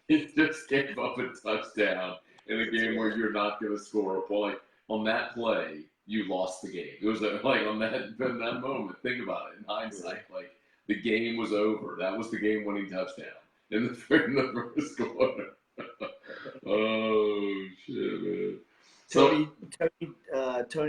he just gave up a touchdown in a game where you're not going to score a point. Like on that play, you lost the game. It was like on that moment. Think about it in hindsight. Like the game was over. That was the game-winning touchdown in the first quarter. Oh shit, man. Tony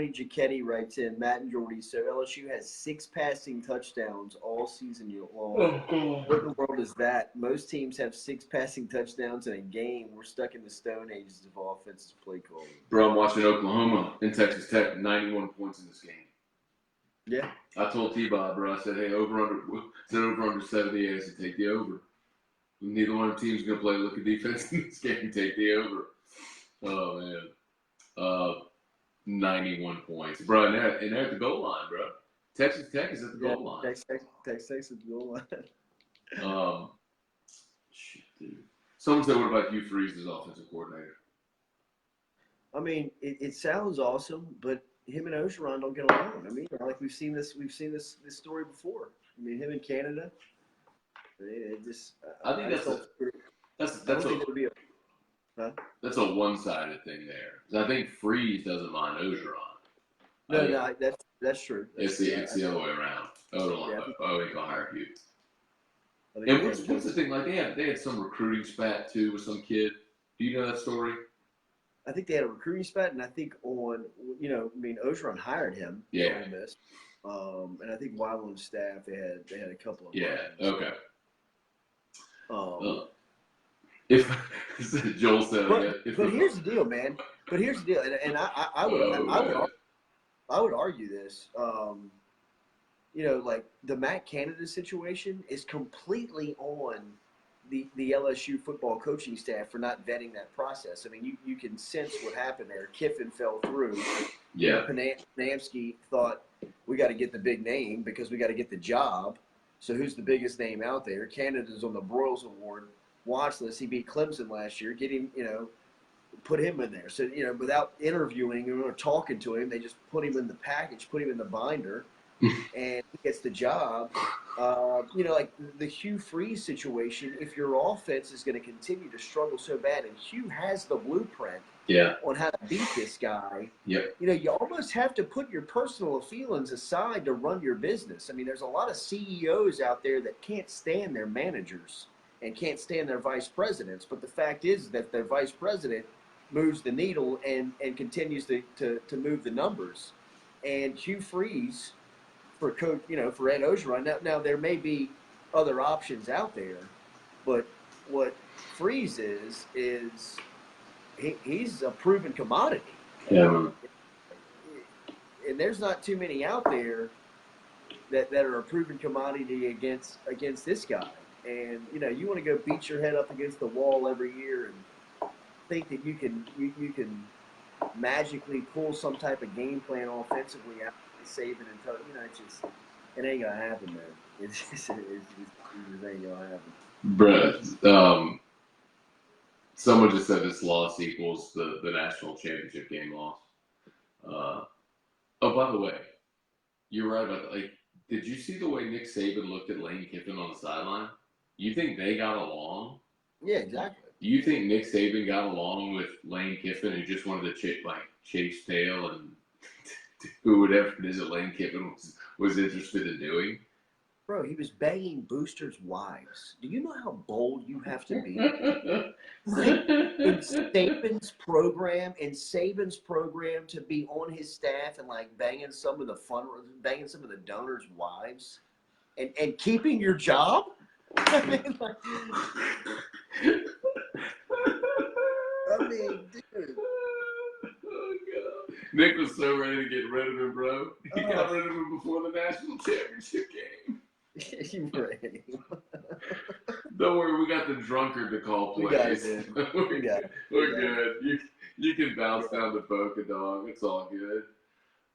Giacchetti writes in, Matt and Jordy, so LSU has 6 passing touchdowns all season long. What in the world is that? Most teams have 6 passing touchdowns in a game. We're stuck in the Stone Ages of offensive play calling. Bro, I'm watching Oklahoma and Texas Tech, 91 points in this game. Yeah. I told T-Bob, bro, I said, hey, over under 78. I said, take the over. neither one of the teams is going to play look at defense in this game and take the over. Oh, man. 91 points. Bro, and they're at the goal line, bro. Texas Tech is at the goal line. Texas at the goal line. Shit, dude. Someone said, what about Hugh Freeze as offensive coordinator? I mean, it sounds awesome, but him and Ogeron don't get along. I mean, like we've seen this story before. I mean, him in Canada. I think that's a one-sided thing there. I think Freeze doesn't mind Ogeron. No, that's true. It's the other way around. Ain't gonna hire you. And what's the thing? Like they had some recruiting spat too with some kid. Do you know that story? I think they had a recruiting spat, and I think Ogeron hired him. Yeah. Ole Miss. And I think while on staff, they had a couple of. Yeah. Okay. If Joel said, but here's the deal, man. But here's the deal, and I would argue this. Like the Matt Canada situation is completely on the LSU football coaching staff for not vetting that process. I mean, you can sense what happened there. Kiffin fell through. Yeah. Panamsky thought we got to get the big name because we got to get the job. So who's the biggest name out there? Canada's on the Broyles Award watch list. He beat Clemson last year. Get him, put him in there. So, without interviewing him or talking to him, they just put him in the package, put him in the binder, and he gets the job. Like the Hugh Freeze situation, if your offense is going to continue to struggle so bad, and Hugh has the blueprint on how to beat this guy, you almost have to put your personal feelings aside to run your business. I mean, there's a lot of CEOs out there that can't stand their managers and can't stand their vice presidents. But the fact is that their vice president moves the needle and continues to move the numbers. And Hugh Freeze for coach, for Ed Ogeron. Now there may be other options out there, but what Freeze is he's a proven commodity. Yeah. And there's not too many out there that are a proven commodity against this guy. And you want to go beat your head up against the wall every year and think that you can magically pull some type of game plan offensively out of Saban and it ain't gonna happen, man. It just ain't gonna happen. Bruh, someone just said this loss equals the national championship game loss. By the way, you're right about that. Like, did you see the way Nick Saban looked at Lane Kiffin on the sideline? You think they got along? Yeah, exactly. You think Nick Saban got along with Lane Kiffin, who just wanted to chase tail and do whatever it is that Lane Kiffin was interested in doing? Bro, he was banging boosters' wives. Do you know how bold you have to be? in Saban's program to be on his staff and banging some of the donors' wives and keeping your job? I mean, dude. Oh, God. Nick was so ready to get rid of him, bro. He got rid of him before the national championship game. Right. Don't worry, we got the drunkard to call plays. We're good. You can bounce down to Boca, dog. It's all good.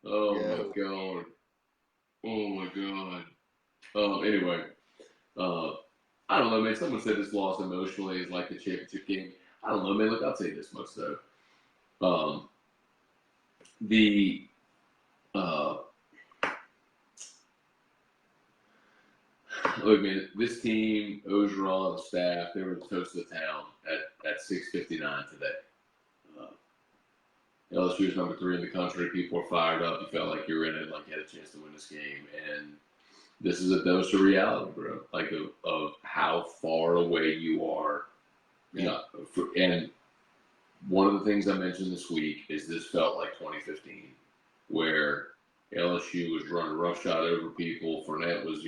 Oh, my God. Oh, my God. Anyway. I don't know, man. Someone said this loss emotionally is like the championship game. I don't know, man. Look, I'll tell you this much, though. Look, man, this team, Ogeron, the staff, they were the toast of the town at 6:59 today. LSU is number 3 in the country. People are fired up. You felt like you were in it, like you had a chance to win this game. And this is a dose of reality, bro. Like of how far away you are. And one of the things I mentioned this week is this felt like 2015, where LSU was running roughshod over people. Fournette was,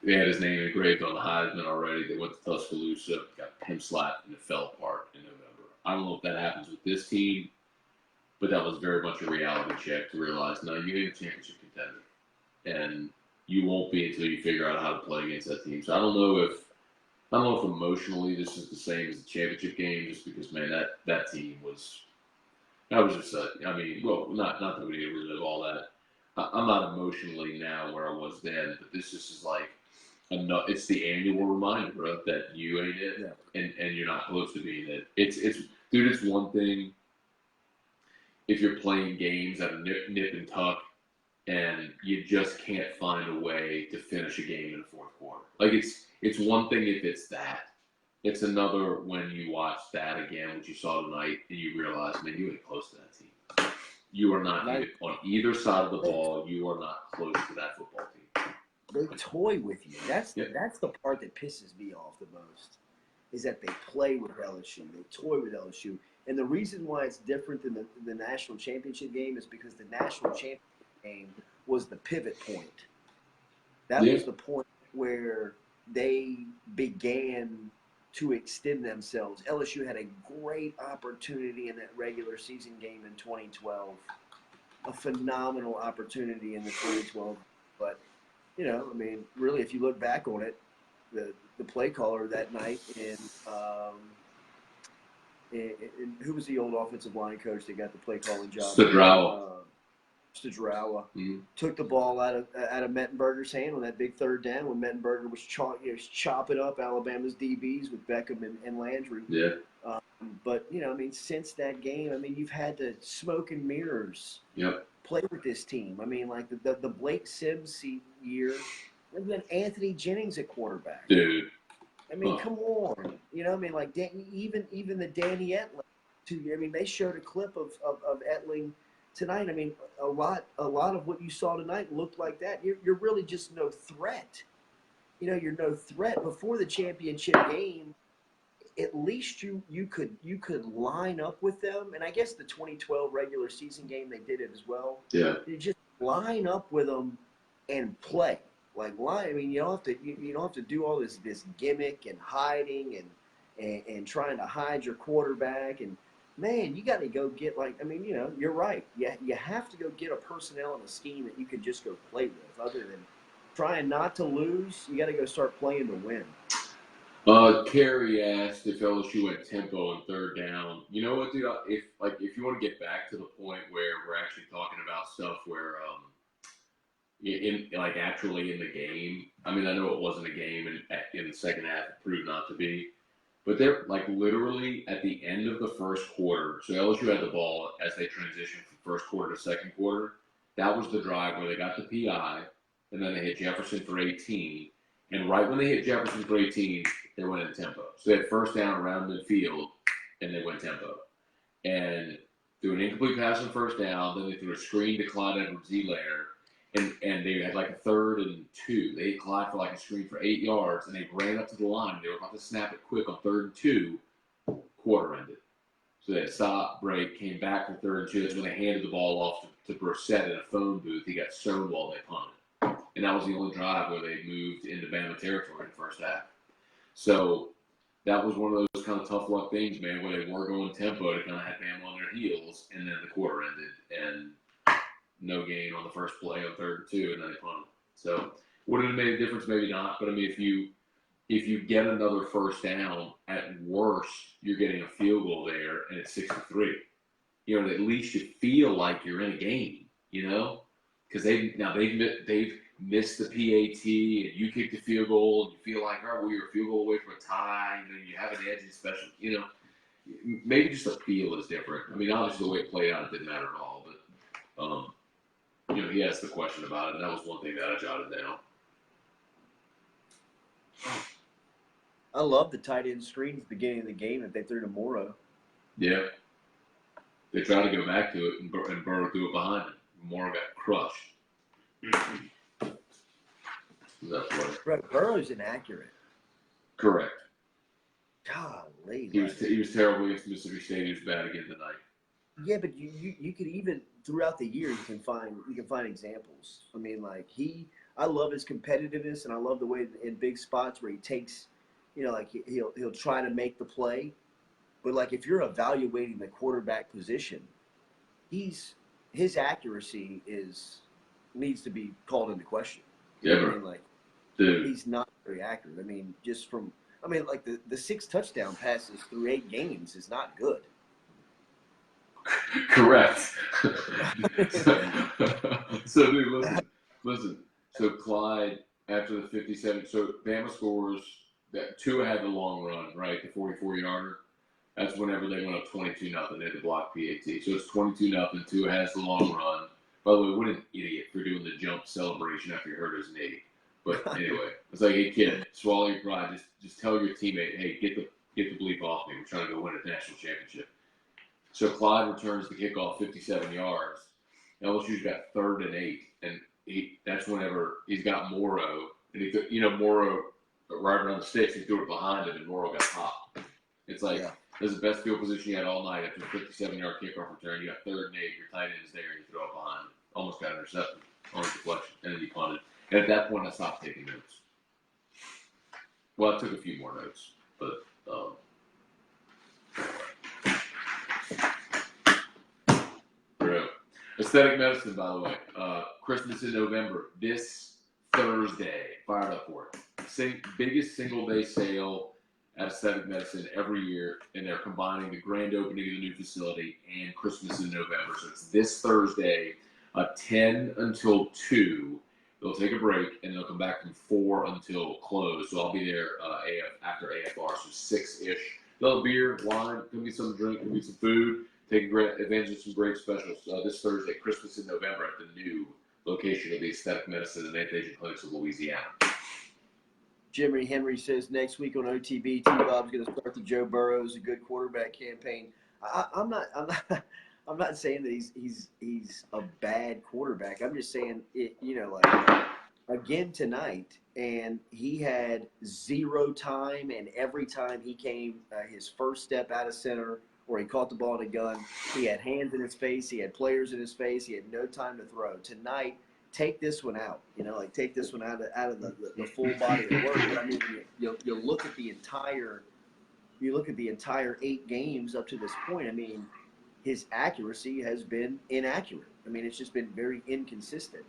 they had his name engraved on the Heisman already. They went to Tuscaloosa, got him slapped, and it fell apart in November. I don't know if that happens with this team, but that was very much a reality check to realize, no, you ain't a championship contender. And you won't be until you figure out how to play against that team. So I don't know if emotionally this is the same as the championship game, just because, man, that team was – that was just I mean, well, not that we need to relive all that. I'm not emotionally now where I was then, but this just is like it's the annual reminder, bro, that you ain't it, and you're not close to being it. Dude, it's one thing if you're playing games at a nip and tuck and you just can't find a way to finish a game in the fourth quarter. Like, it's one thing if it's that. It's another when you watch that again, which you saw tonight, and you realize, man, you ain't close to that team. You are not on either side of the ball. You are not close to that football team. They toy with you. That's the part that pisses me off the most, is that they play with LSU. They toy with LSU. And the reason why it's different than the national championship game is because the national championship game was the pivot point. That was the point where they began to extend themselves. LSU had a great opportunity in that regular season game in 2012, a phenomenal opportunity in the 2012. But, you know, I mean, really, if you look back on it, the play caller that night and who was the old offensive line coach that got the play calling job? Stadrawa took the ball out of Mettenberger's hand on that big third down when Mettenberger was chopping up Alabama's DBs with Beckham and Landry. Yeah. But, you know, I mean, since that game, I mean, you've had to smoke and mirrors play with this team. I mean, like the Blake Sims year, and then Anthony Jennings at quarterback. Dude. I mean, come on. You know, I mean, like even the Danny Etling. I mean, they showed a clip of Etling tonight. I mean, a lot of what you saw tonight looked like that. You're really just no threat. You know, you're no threat. Before the championship game, at least you could line up with them. And I guess the 2012 regular season game, they did it as well. Yeah. You just line up with them and play. I mean, you don't have to do all this gimmick and hiding and trying to hide your quarterback. And man, you got to go get I mean, you know, you're right. You have to go get a personnel and a scheme that you can just go play with. Other than trying not to lose, you got to go start playing to win. Kerry asked if LSU went tempo on third down. You know what, dude? If you want to get back to the point where we're actually talking about stuff where actually in the game. I mean, I know it wasn't a game, and in the second half it proved not to be. But they're literally at the end of the first quarter. So LSU had the ball as they transitioned from first quarter to second quarter. That was the drive where they got the PI, and then they hit Jefferson for 18. And right when they hit Jefferson for 18, they went in tempo. So they had first down around midfield, and they went tempo. And threw an incomplete pass on first down. Then they threw a screen to Clyde Edwards-Helaire. And they had a 3rd and 2. They hit Clyde for a screen for 8 yards, and they ran up to the line. They were about to snap it quick on 3rd and 2. Quarter ended. So they had stop, break, came back for 3rd and 2. That's when they handed the ball off to Brissett in a phone booth. He got stonewalled. They punted. And that was the only drive where they moved into Bama territory in the first half. So that was one of those kind of tough luck things, man, where they were going tempo to kind of have Bama on their heels, and then the quarter ended. And no gain on the first play on 3rd and 2, and then they punted. So would it have made a difference? Maybe not. But I mean, if you get another first down, at worst you're getting a field goal there, and it's 6-3. You know, at least you feel like you're in a game. You know, because they've missed the PAT, and you kicked the field goal, and you feel like, oh, well, you're a field goal away from a tie, and then you have an edge in special. You know, maybe just the feel is different. I mean, obviously the way it played out, it didn't matter at all. But you know, he asked the question about it, and that was one thing that I jotted down. I love the tight end screens at the beginning of the game that they threw to Morrow. Yeah. They tried to go back to it, and Burrow threw it behind him. Morrow got crushed. Burrow's inaccurate. Correct. Golly. He was terrible against Mississippi State. He was bad again tonight. Yeah, but you could even throughout the year you can find examples. I mean, I love his competitiveness, and I love the way in big spots where he takes, you know, he'll try to make the play, but if you're evaluating the quarterback position, his accuracy needs to be called into question. Yeah, I mean, like, dude. he's not very accurate. I mean, like the 6 touchdown passes through 8 games is not good. Correct. So, dude, listen. So Clyde, after the 57, so Bama scores. That Tua had the long run, right? The 44-yarder. That's whenever they went up 22-0. They had to block PAT. So it's 22-0. Tua has the long run. By the way, what an idiot for doing the jump celebration after he hurt his knee. But anyway, it's like, hey kid, swallow your pride. Just tell your teammate, hey, get the bleep off me. We're trying to go win a national championship. So Clyde returns the kickoff 57 yards. LSU's got 3rd and 8, and that's whenever he's got Morrow, and Morrow right around the sticks, he threw it behind him, and Morrow got popped. It's like, this is the best field position you had all night after a 57-yard kickoff return. You got 3rd and 8, your tight end is there, and you throw it behind him. Almost got intercepted on a deflection, and then you punted. And at that point, I stopped taking notes. Well, I took a few more notes, but aesthetic medicine, by the way. Christmas in November. This Thursday. Fired up for it. Biggest single-day sale at Aesthetic Medicine every year, and they're combining the grand opening of the new facility and Christmas in November. So it's this Thursday, 10 until 2. They'll take a break, and they'll come back from 4 until close. So I'll be there after AFR, so 6-ish. They'll have beer, wine, there'll be some drink, there'll be some food. Taking advantage of some great specials this Thursday, Christmas in November, at the new location of the Aesthetic Medicine and Anti-Aging Clinics of Louisiana. Jimmy Henry says next week on OTB, T-Bob's going to start the Joe Burrow's a good quarterback campaign. I'm not saying that he's a bad quarterback. I'm just saying again tonight, and he had 0 time, and every time he came his first step out of center, or he caught the ball in a gun, he had hands in his face, he had players in his face, he had no time to throw. Tonight, take this one out. Take this one out of the full body of work. But I mean, you look at the entire 8 games up to this point. I mean, his accuracy has been inaccurate. I mean, it's just been very inconsistent.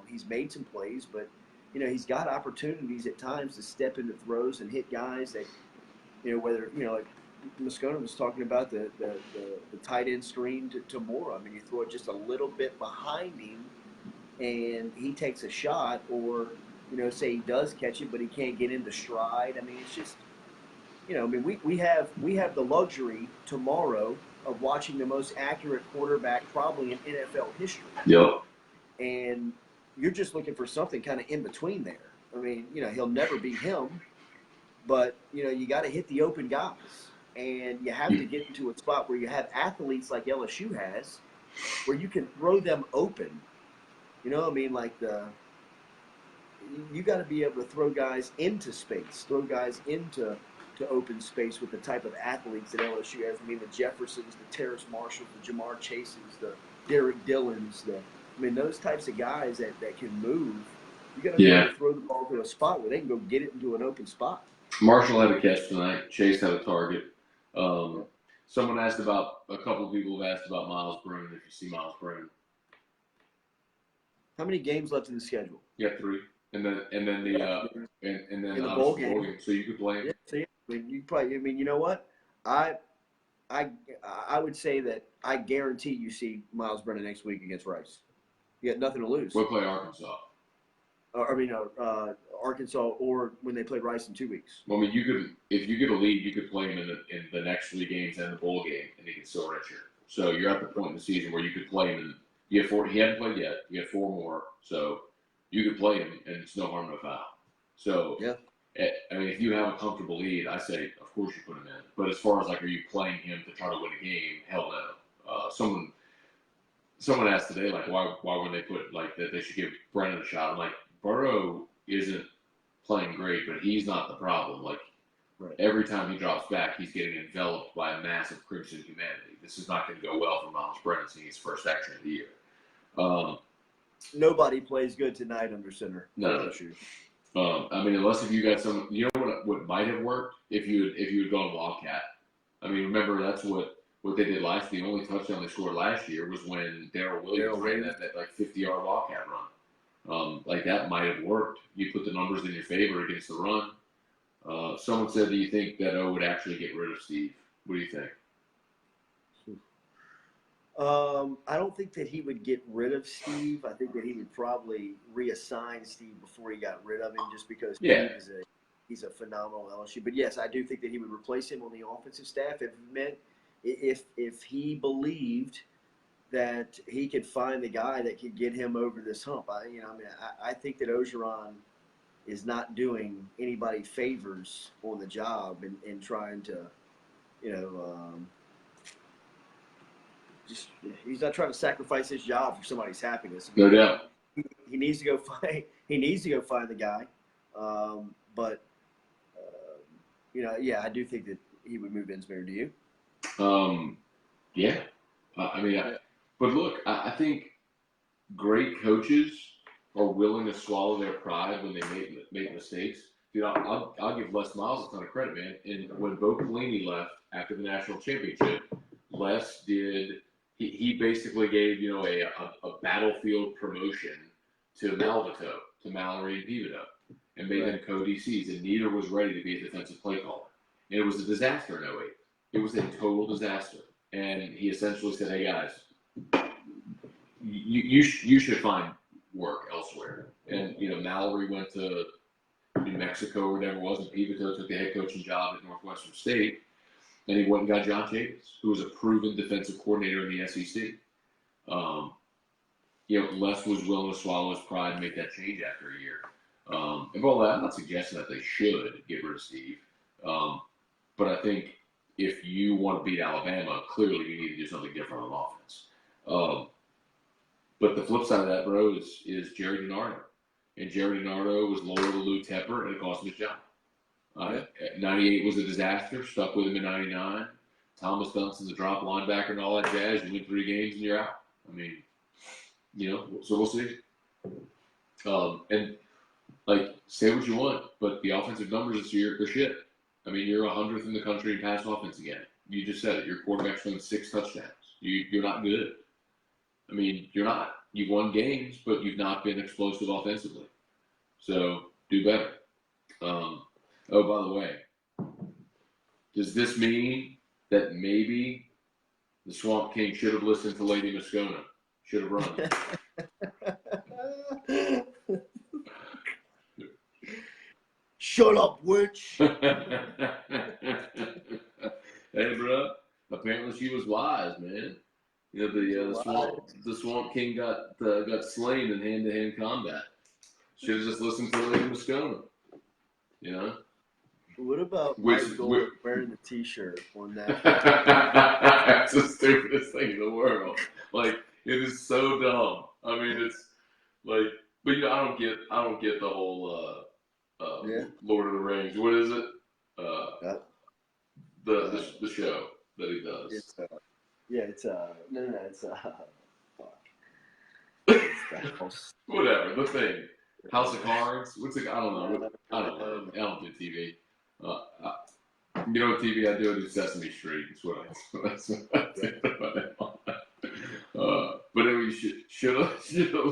He's made some plays, but he's got opportunities at times to step into throws and hit guys that whether like Moscona was talking about the tight end screen to Morrow. I mean, you throw it just a little bit behind him, and he takes a shot, or say he does catch it, but he can't get into stride. I mean, it's just I mean, we have the luxury tomorrow of watching the most accurate quarterback probably in NFL history. Yep. And you're just looking for something kind of in between there. I mean, he'll never be him, but you got to hit the open guys. And you have to get into a spot where you have athletes like LSU has, where you can throw them open. I mean, like you got to be able to throw guys into space, throw guys into open space with the type of athletes that LSU has. I mean, the Jeffersons, the Terrace Marshalls, the Jamar Chases, the Derek Dillons, those types of guys that can move. You got to be able to throw the ball to a spot where they can go get it into an open spot. Marshall had a catch tonight. Chase had a target. Someone asked about, a couple of people have asked about Miles Brown, if you see Miles Brown. How many games left in the schedule? Yeah, 3. And then the bowl game. So you could play him. Yeah, so I mean, you probably. I mean, you know what? I would say that I guarantee you see Miles Brennan next week against Rice. You got nothing to lose. We'll play Arkansas. Arkansas, or when they play Rice in 2 weeks. Well, I mean, if you get a lead, you could play him in the next 3 games and the bowl game, and he can still redshirt. So you're at the point in the season where you could play him. And you have 4. He hasn't played yet. You have 4 more, so you could play him, and it's no harm, no foul. So yeah. I mean, if you have a comfortable lead, I say, of course you put him in. But as far as are you playing him to try to win a game? Hell no. Someone asked today, why would they put that they should give Brennan a shot? I'm like, Burrow isn't playing great, but he's not the problem. Right. Every time he drops back, he's getting enveloped by a massive crimson humanity. This is not going to go well for Miles Brennan seeing his first action of the year. Nobody plays good tonight under center. No. I mean, unless if you got some, what might have worked if you had gone Wildcat. I mean, remember that's what they did last. The only touchdown they scored last year was when Darrell Williams ran that 50-yard Wildcat run. Like that might have worked. You put the numbers in your favor against the run. Someone said, do you think that O would actually get rid of Steve? What do you think? I don't think that he would get rid of Steve. I think that he would probably reassign Steve before he got rid of him, just because he's a phenomenal LSU. But yes, I do think that he would replace him on the offensive staff if he believed that he could find the guy that could get him over this hump. I think that Orgeron is not doing anybody favors on the job in trying to, he's not trying to sacrifice his job for somebody's happiness. No doubt. He needs to go find. He needs to go find the guy. I do think that he would move Ensminger. Do you? Yeah. But look, I think great coaches are willing to swallow their pride when they make mistakes. Dude, I'll give Les Miles a ton of credit, man. And when Bo Pelini left after the national championship, Les did. He basically gave a battlefield promotion to Malvito, to Mallory and Pivito, and made them co-DCs, and neither was ready to be a defensive play caller. And it was a disaster in 08. It was a total disaster. And he essentially said, hey, guys, you should find work elsewhere. And, Mallory went to New Mexico or whatever it was, and Pivito took the head coaching job at Northwestern State. And he went and got John Chapis, who was a proven defensive coordinator in the SEC. Les was willing to swallow his pride and make that change after a year. And by the way, I'm not suggesting that they should get rid of Steve. But I think if you want to beat Alabama, clearly you need to do something different on offense. But the flip side of that, bro, is Jerry DiNardo. And Jerry DiNardo was loyal to Lou Tepper, and it cost him his job. 98 was a disaster. Stuck with him in 99. Thomas Dunson's a drop linebacker and all that jazz. You win 3 games and you're out. So we'll see. And say what you want, but the offensive numbers this year are shit. You're 100th in the country in pass offense again. You just said it. Your quarterback's thrown 6 touchdowns. You're not good. You're not. You've won games, but you've not been explosive offensively. So do better. Oh, by the way, does this mean that maybe the Swamp King should have listened to Lady Moscona? Should have run. Shut up, witch. Hey, bro. Apparently she was wise, man. The Swamp King got slain in hand-to-hand combat. Should have just listened to Lady Moscona. What about Mike Gold wearing the T-shirt on that? That's the stupidest thing in the world. It is so dumb. It's like, but I don't get the whole Lord of the Rings. What is it? The show that he does. It's fuck. Whatever, the thing. House of Cards. What's it? I don't know. I don't do TV. TV I do Sesame Street. That's what I do. But anyway, should have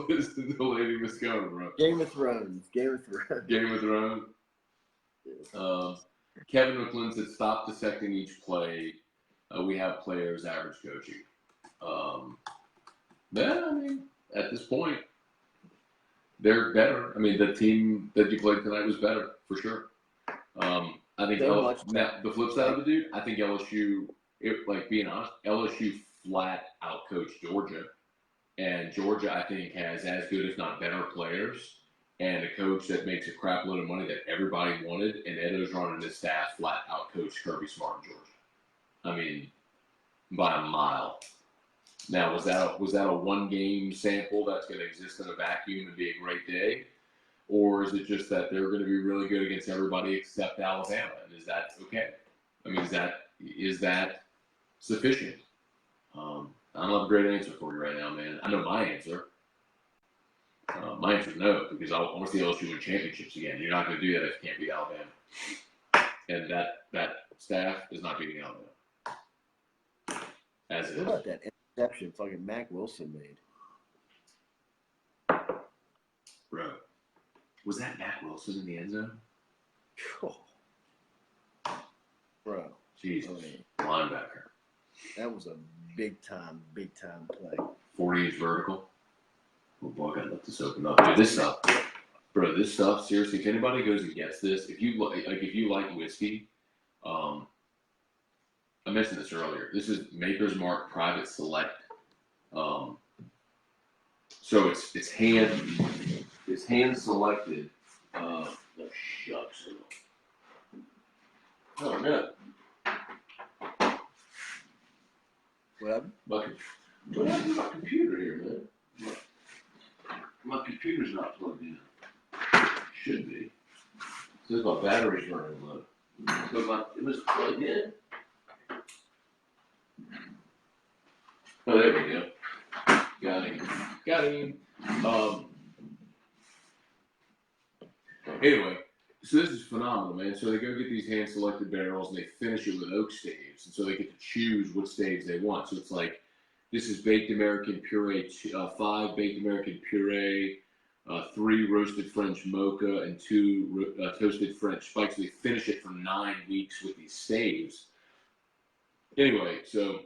listened to Lady Moscona, bro. Game of Thrones. Kevin McClellan said, stop dissecting each play. We have players average coaching. At this point, they're better. The team that you played tonight was better, for sure. I think the flip side of it, dude, I think LSU, being honest, LSU flat out coached Georgia. And Georgia, I think, has as good, if not better, players and a coach that makes a crap load of money that everybody wanted. And Ed Orgeron and his staff flat out coached Kirby Smart in Georgia. By a mile. Now, was that a one-game sample that's going to exist in a vacuum and be a great day? Or is it just that they're going to be really good against everybody except Alabama? And is that okay? Is that sufficient? I don't have a great answer for you right now, man. I know my answer. My answer is no, because I want to see LSU win championships again. You're not going to do that if you can't beat Alabama. And that staff is not beating Alabama. What about that interception fucking Mac Wilson made? Bro, was that Matt Wilson in the end zone? Oh. Bro. Jesus. Linebacker. That was a big time play. 40-inch vertical. Oh boy, I gotta let this open up. Dude, this stuff, bro. This stuff, seriously. If anybody goes and gets this, if you like whiskey, I mentioned this earlier. This is Maker's Mark Private Select. So it's hand selected. Oh shucks. Oh no. What happened? What happened to my computer here, man? My computer's not plugged in. Should be. It says my battery's running low. But it was plugged in. Oh, there we go. Got him. Anyway, so this is phenomenal, man. So they go get these hand-selected barrels and they finish it with oak staves, and so they get to choose what staves they want. So it's like, this is baked American puree, 5 baked American puree, 3 roasted French mocha, and 2 toasted French spikes. So they finish it for 9 weeks with these staves. Anyway, so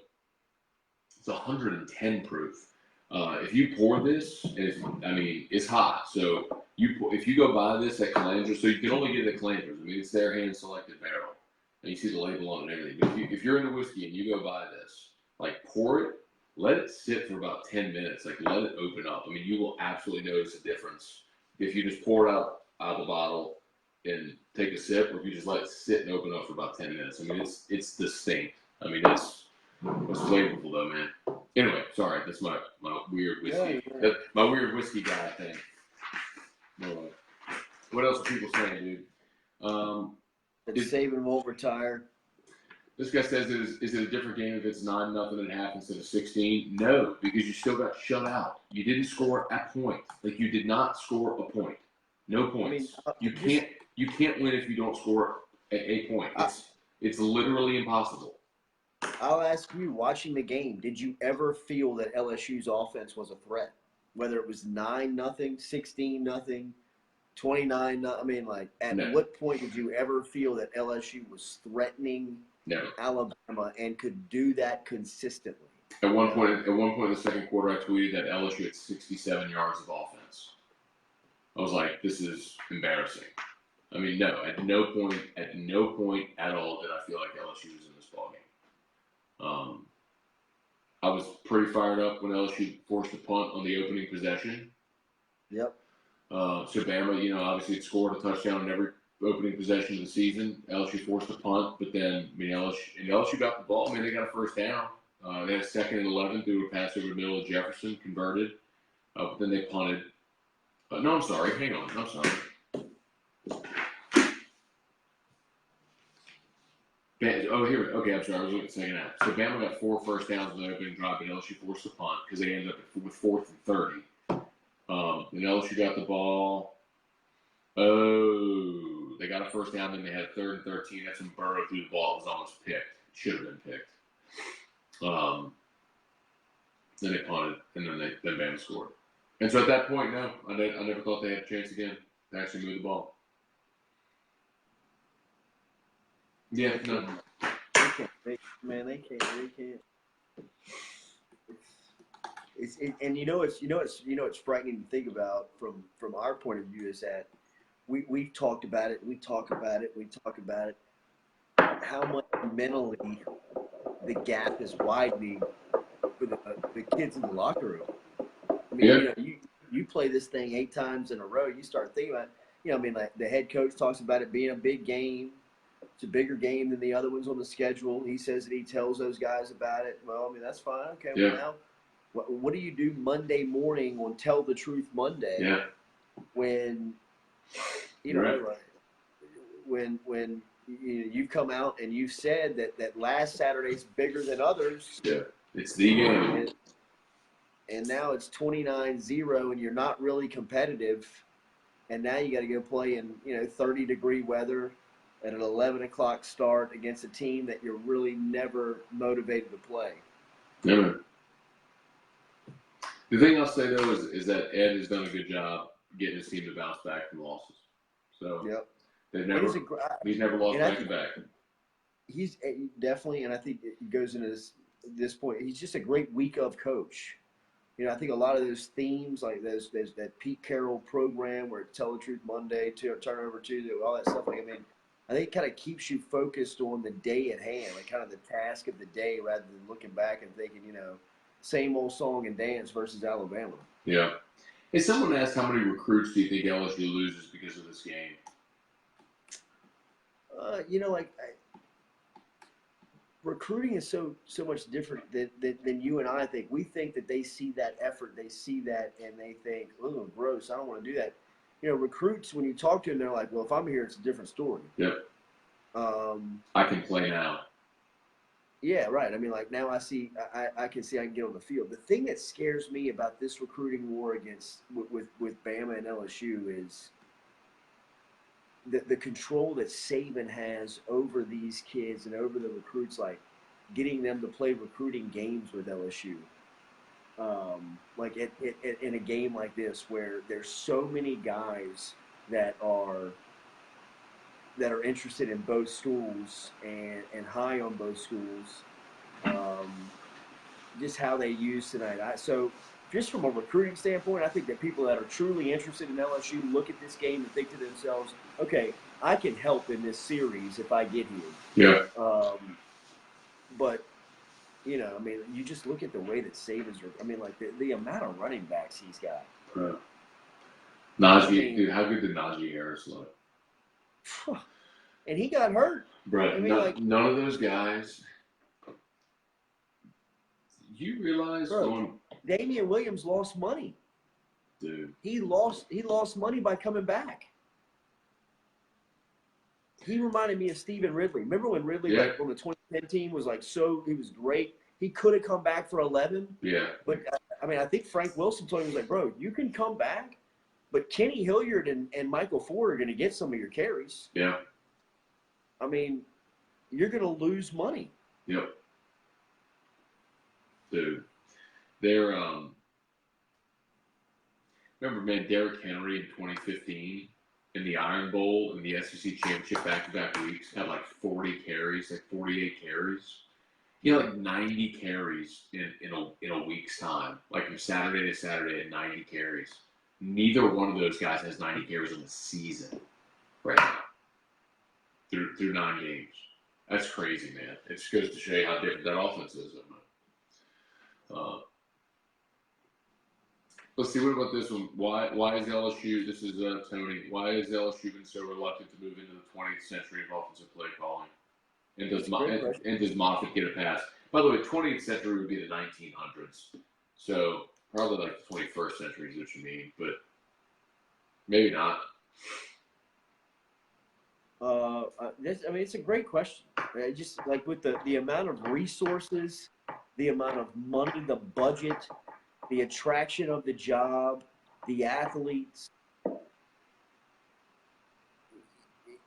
it's 110 proof. If you pour this, it's hot. So if you go buy this at Calandra, so you can only get it at Calandra's. I mean, it's their hand-selected barrel, and you see the label on it and everything. But if you're into whiskey and you go buy this, like, pour it, let it sit for about 10 minutes. Like, let it open up. I mean, you will absolutely notice a difference if you just pour it out of the bottle and take a sip, or if you just let it sit and open up for about 10 minutes. I mean, it's distinct. I mean, it's flavorful though, man. Anyway, sorry, that's my weird whiskey. Yeah. My weird whiskey guy thing. What else are people saying, dude? That Saban won't retire. This guy says, is it a different game if it's 9-0 at half instead of 16? No, because you still got shut out. You didn't score a point. Like, you did not score a point. No points. I mean, you can't win if you don't score a point. It's literally impossible. I'll ask you, watching the game, did you ever feel that LSU's offense was a threat? Whether it was 9-0, 16-0, 29-0, I mean, like, at what point did you ever feel that LSU was threatening Alabama and could do that consistently? At one point in the second quarter, I tweeted that LSU had 67 yards of offense. I was like, this is embarrassing. I mean, no, at no point at all did I feel like LSU was in this ballgame. I was pretty fired up when LSU forced a punt on the opening possession. Yep. So Bama, obviously had scored a touchdown in every opening possession of the season. LSU forced a punt, but then LSU got the ball. I mean, they got a first down. They had a 2nd and 11 through a pass over the middle of Jefferson, converted. But then they punted. No, I'm sorry. Hang on. I'm sorry. Here. Okay, I'm sorry. I was looking at the second half. So Bama got 4 first downs on the opening drive, and LSU forced a punt because they ended up with 4th and 30. Then LSU got the ball. Oh, they got a first down, then they had 3rd and 13. That's when Burrow threw the ball. It was almost picked. Should have been picked. Then they punted, and then Bama scored. And so at that point, no, I never thought they had a chance again to actually move the ball. Yeah, no. They can't. And it's frightening to think about from our point of view is that we've talked about it. We talk about it. How much mentally the gap is widening for the kids in the locker room. I mean, you play this thing 8 times in a row. You start thinking about it. Like the head coach talks about it being a big game. It's a bigger game than the other ones on the schedule. He says that he tells those guys about it. Well, I mean, that's fine. Okay, well, now what do you do Monday morning on Tell the Truth Monday? Yeah. When when you've come out and you've said that last Saturday's bigger than others. Yeah, it's the game. And now it's 29-0, and you're not really competitive. And now you got to go play in 30-degree weather at an 11 o'clock start against a team that you're really never motivated to play. Never. The thing I'll say though is that Ed has done a good job getting his team to bounce back from losses. So Yep. he's never lost back to back. He's definitely, and I think it goes into this point. He's just a great week of coach. You know, I think a lot of those themes, like there's that Pete Carroll program where Tell the Truth Monday, Turnover Tuesday, all that stuff. Like, I mean, I think it kind of keeps you focused on the day at hand, like kind of the task of the day, rather than looking back and thinking, you know, same old song and dance versus Alabama. Yeah. Hey, someone asked how many recruits do you think LSU loses because of this game? You know, recruiting is so much different than you and I think. We think that they see that effort, they see that, and they think, "Oh, gross! I don't want to do that." You know, recruits, when you talk to them, they're like, "Well, if I'm here, it's a different story." Yep. I can play now. Yeah, right. I mean, like now I see, I can see I can get on the field. The thing that scares me about this recruiting war with Bama and LSU is the control that Saban has over these kids and over the recruits, like getting them to play recruiting games with LSU. Like in a game like this where there's so many guys that are interested in both schools and high on both schools. Just how they use tonight. So just from a recruiting standpoint, I think that people that are truly interested in LSU look at this game and think to themselves, okay, I can help in this series if I get Yeah. here. But, you know, I mean, you just look at the way that Saban's – I mean, like the amount of running backs he's got. Najee, dude, how good did Najee Harris look? And he got hurt. Bro, I mean, none of those guys – you realize Damian Williams lost money. Dude. He lost money by coming back. He reminded me of Stephen Ridley. Remember when Ridley on the 2010 team was like he was great. He could have come back for 11. Yeah. But I mean, I think Frank Wilson told him, he was like, bro, you can come back, but Kenny Hilliard and Michael Ford are going to get some of your carries. Yeah. I mean, you're going to lose money. Yep. Dude, they're remember, man, Derrick Henry in 2015 in the Iron Bowl in the SEC Championship back-to-back weeks had like 40 carries, like 48 carries. He had like 90 carries in a week's time, like from Saturday to Saturday at 90 carries. Neither one of those guys has 90 carries in the season right now through 9 games. That's crazy, man. It just goes to show you how different that offense is. Let's see, what about this one? Why is LSU, this is Tony, why is LSU been so reluctant to move into the 20th century of offensive play calling? And does Moffitt get a pass? By the way, 20th century would be the 1900s. So probably like the 21st century is what you mean, but maybe not. I mean, it's a great question. Just like with the amount of resources, the amount of money, the budget, the attraction of the job, the athletes.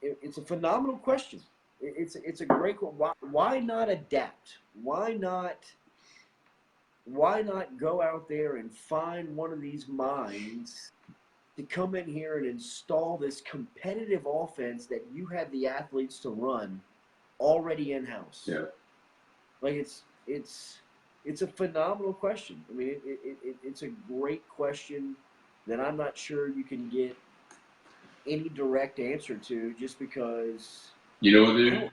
It's a phenomenal question. It's a great question. Why not adapt? Why not go out there and find one of these minds to come in here and install this competitive offense that you have the athletes to run already in-house? Yeah. Like it's a phenomenal question. I mean, it's a great question that I'm not sure you can get any direct answer to just because. You know what, dude?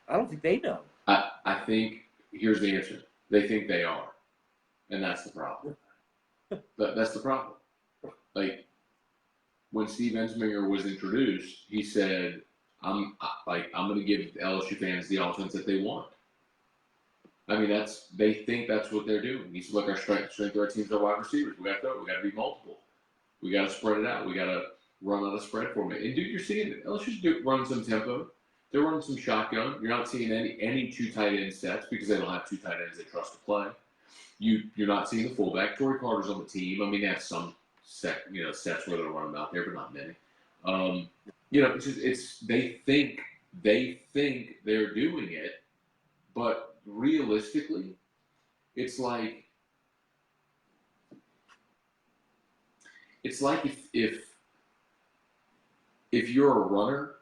I don't think they know. I think here's the answer. They think they are, and that's the problem. That's the problem. Like when Steve Ensminger was introduced, he said, "I'm going to give LSU fans the offense that they want." I mean, they think that's what they're doing. He said, "Look, our strength of our team's our wide receivers. We got to be multiple. We got to spread it out. We got to run out of spread format." And dude, you're seeing it. LSU's run some tempo. They're running some shotgun. You're not seeing any two tight end sets because they don't have two tight ends they trust to play. You're not seeing the fullback. Torrey Carter's on the team. I mean, they have some sets where they'll run them out there, but not many. They think they're doing it, but realistically, it's like if if you're a runner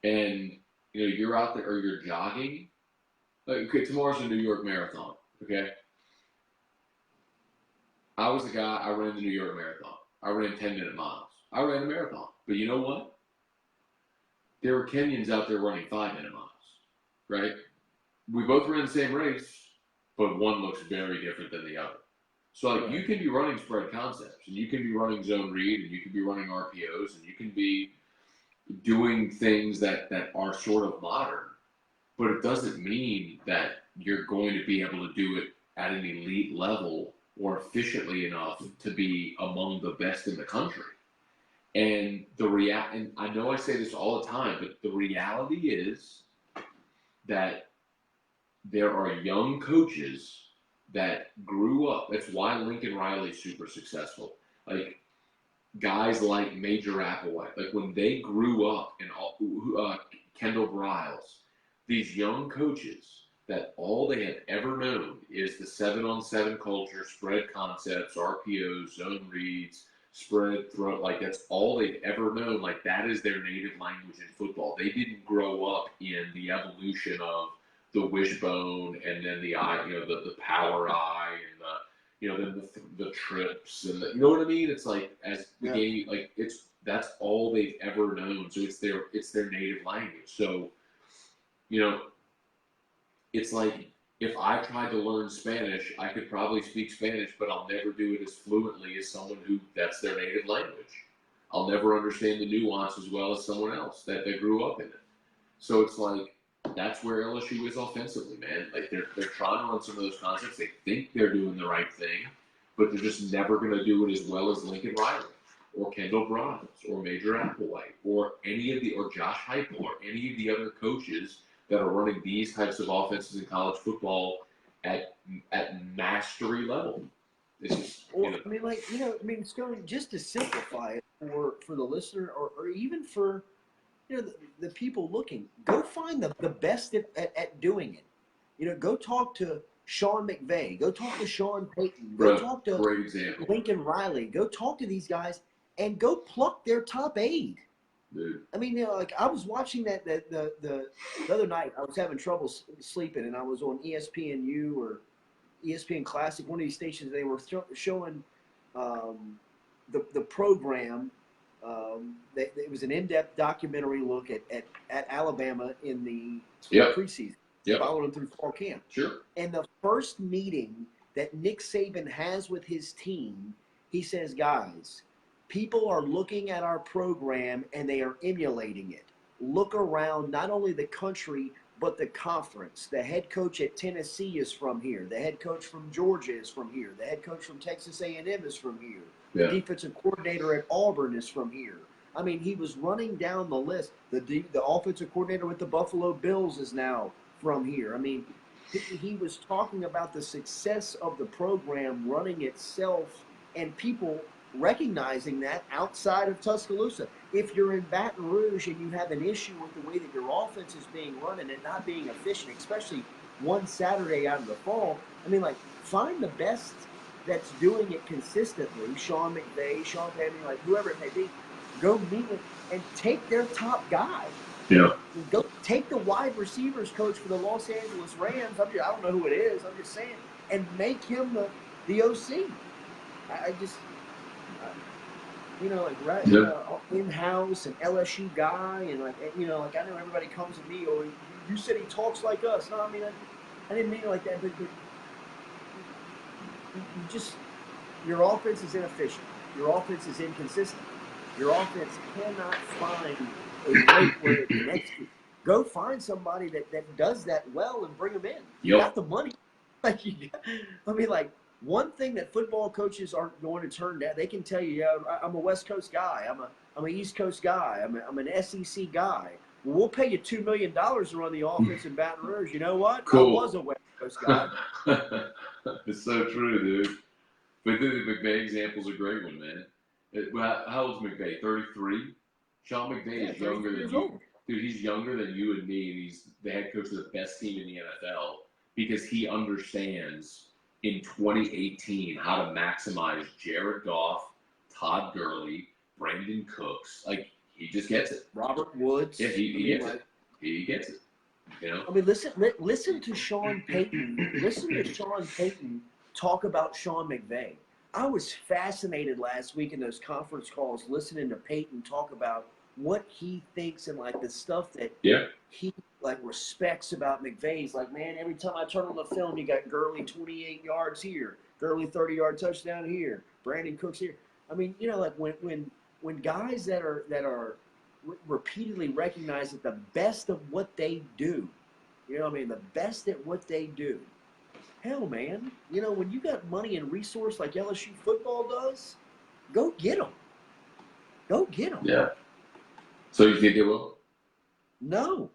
and you're out there or you're jogging, like, okay, tomorrow's a New York Marathon, okay? I was the guy, I ran the New York Marathon. I ran 10-minute miles. I ran a marathon. But you know what? There were Kenyans out there running 5-minute miles, right? We both ran the same race, but one looks very different than the other. So, like, you can be running spread concepts, and you can be running zone read, and you can be running RPOs, and you can be doing things that are sort of modern, but it doesn't mean that you're going to be able to do it at an elite level or efficiently enough to be among the best in the country. And and I know I say this all the time, but the reality is that there are young coaches that grew up. That's why Lincoln Riley's super successful. Like, guys like Major Applewhite, like when they grew up, and Kendall Briles, these young coaches that all they had ever known is the 7-on-7 culture, spread concepts, RPOs, zone reads, spread throw, like that's all they've ever known. Like, that is their native language in football. They didn't grow up in the evolution of the wishbone and then the eye, the power eye and then the trips and you know what I mean? It's like, as the game, like that's all they've ever known. So it's their native language. So, it's like, if I tried to learn Spanish, I could probably speak Spanish, but I'll never do it as fluently as someone who that's their native language. I'll never understand the nuance as well as someone else that grew up in it. So it's like, that's where LSU is offensively, man. Like, they're trying to run some of those concepts. They think they're doing the right thing, but they're just never going to do it as well as Lincoln Riley or Kendall Briles or Major Applewhite or or Josh Heupel or any of the other coaches that are running these types of offenses in college football at mastery level. It's just, Scone, just to simplify it for the listener or even for the people looking, go find the best at doing it. Go talk to Sean McVay. Go talk to Sean Payton. Go talk to Lincoln Riley. Go talk to these guys and go pluck their top aid. Dude. I mean, like, I was watching that the other night. I was having trouble sleeping, and I was on ESPNU or ESPN Classic, one of these stations. They were showing the program. It was an in-depth documentary look at Alabama in the preseason. Following them through fall camp. Sure. And the first meeting that Nick Saban has with his team, he says, guys, people are looking at our program and they are emulating it. Look around not only the country, but the conference. The head coach at Tennessee is from here. The head coach from Georgia is from here. The head coach from Texas A&M is from here. Yeah. The defensive coordinator at Auburn is from here. I mean, he was running down the list. The offensive coordinator with the Buffalo Bills is now from here. I mean, he was talking about the success of the program running itself and people recognizing that outside of Tuscaloosa. If you're in Baton Rouge and you have an issue with the way that your offense is being run and it not being efficient, especially one Saturday out of the fall, I mean, like, find the best that's doing it consistently, Sean McVay, Sean Payton, like whoever it may be, go meet with and take their top guy. Yeah. Go take the wide receivers coach for the Los Angeles Rams. I don't know who it is. I'm just saying, and make him the OC. In-house and LSU guy, and I know everybody comes to me, or you said he talks like us. No, I mean, I didn't mean it like that, but your offense is inefficient. Your offense is inconsistent. Your offense cannot find a rate where it can execute. Go find somebody that does that well and bring them in. You got the money. One thing that football coaches aren't going to turn down, they can tell you, I'm a West Coast guy. I'm an East Coast guy. I'm an SEC guy. Well, we'll pay you $2 million to run the offense in Baton Rouge. You know what? Cool. I was a West Coast guy. It's so true, dude. But the McVay example's a great one, man. How old's McVay? 33? Sean McVay is younger than you. Dude, he's younger than you and me, and he's the head coach of the best team in the NFL because he understands in 2018 how to maximize Jared Goff, Todd Gurley, Brandon Cooks. Like, he just gets it. Robert Woods. Yeah, he gets it. He gets it. You know. I mean, listen to Sean Payton. Listen to Sean Payton talk about Sean McVay. I was fascinated last week in those conference calls listening to Payton talk about what he thinks and like the stuff that he like respects about McVay. He's like, man, every time I turn on the film, you got Gurley 28 yards here, Gurley 30-yard touchdown here, Brandon Cooks here. I mean, you know, like when guys that are repeatedly recognize that the best of what they do, you know what I mean, the best at what they do. Hell, man, you know, when you got money and resource like LSU football does, go get them. Go get them. Yeah. So you think it will? No.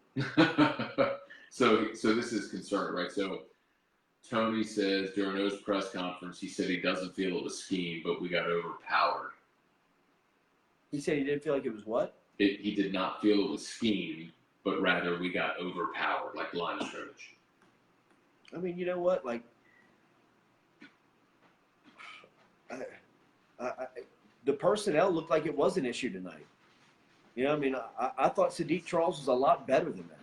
So this is concern, right? So Tony says during his press conference, he said he doesn't feel it was scheme, but we got overpowered. He said he didn't feel like it was what? He did not feel it was scheme, but rather we got overpowered, like line of scrimmage. I mean, you know what? Like, the personnel looked like it was an issue tonight. You know, I mean, I thought Sadiq Charles was a lot better than that.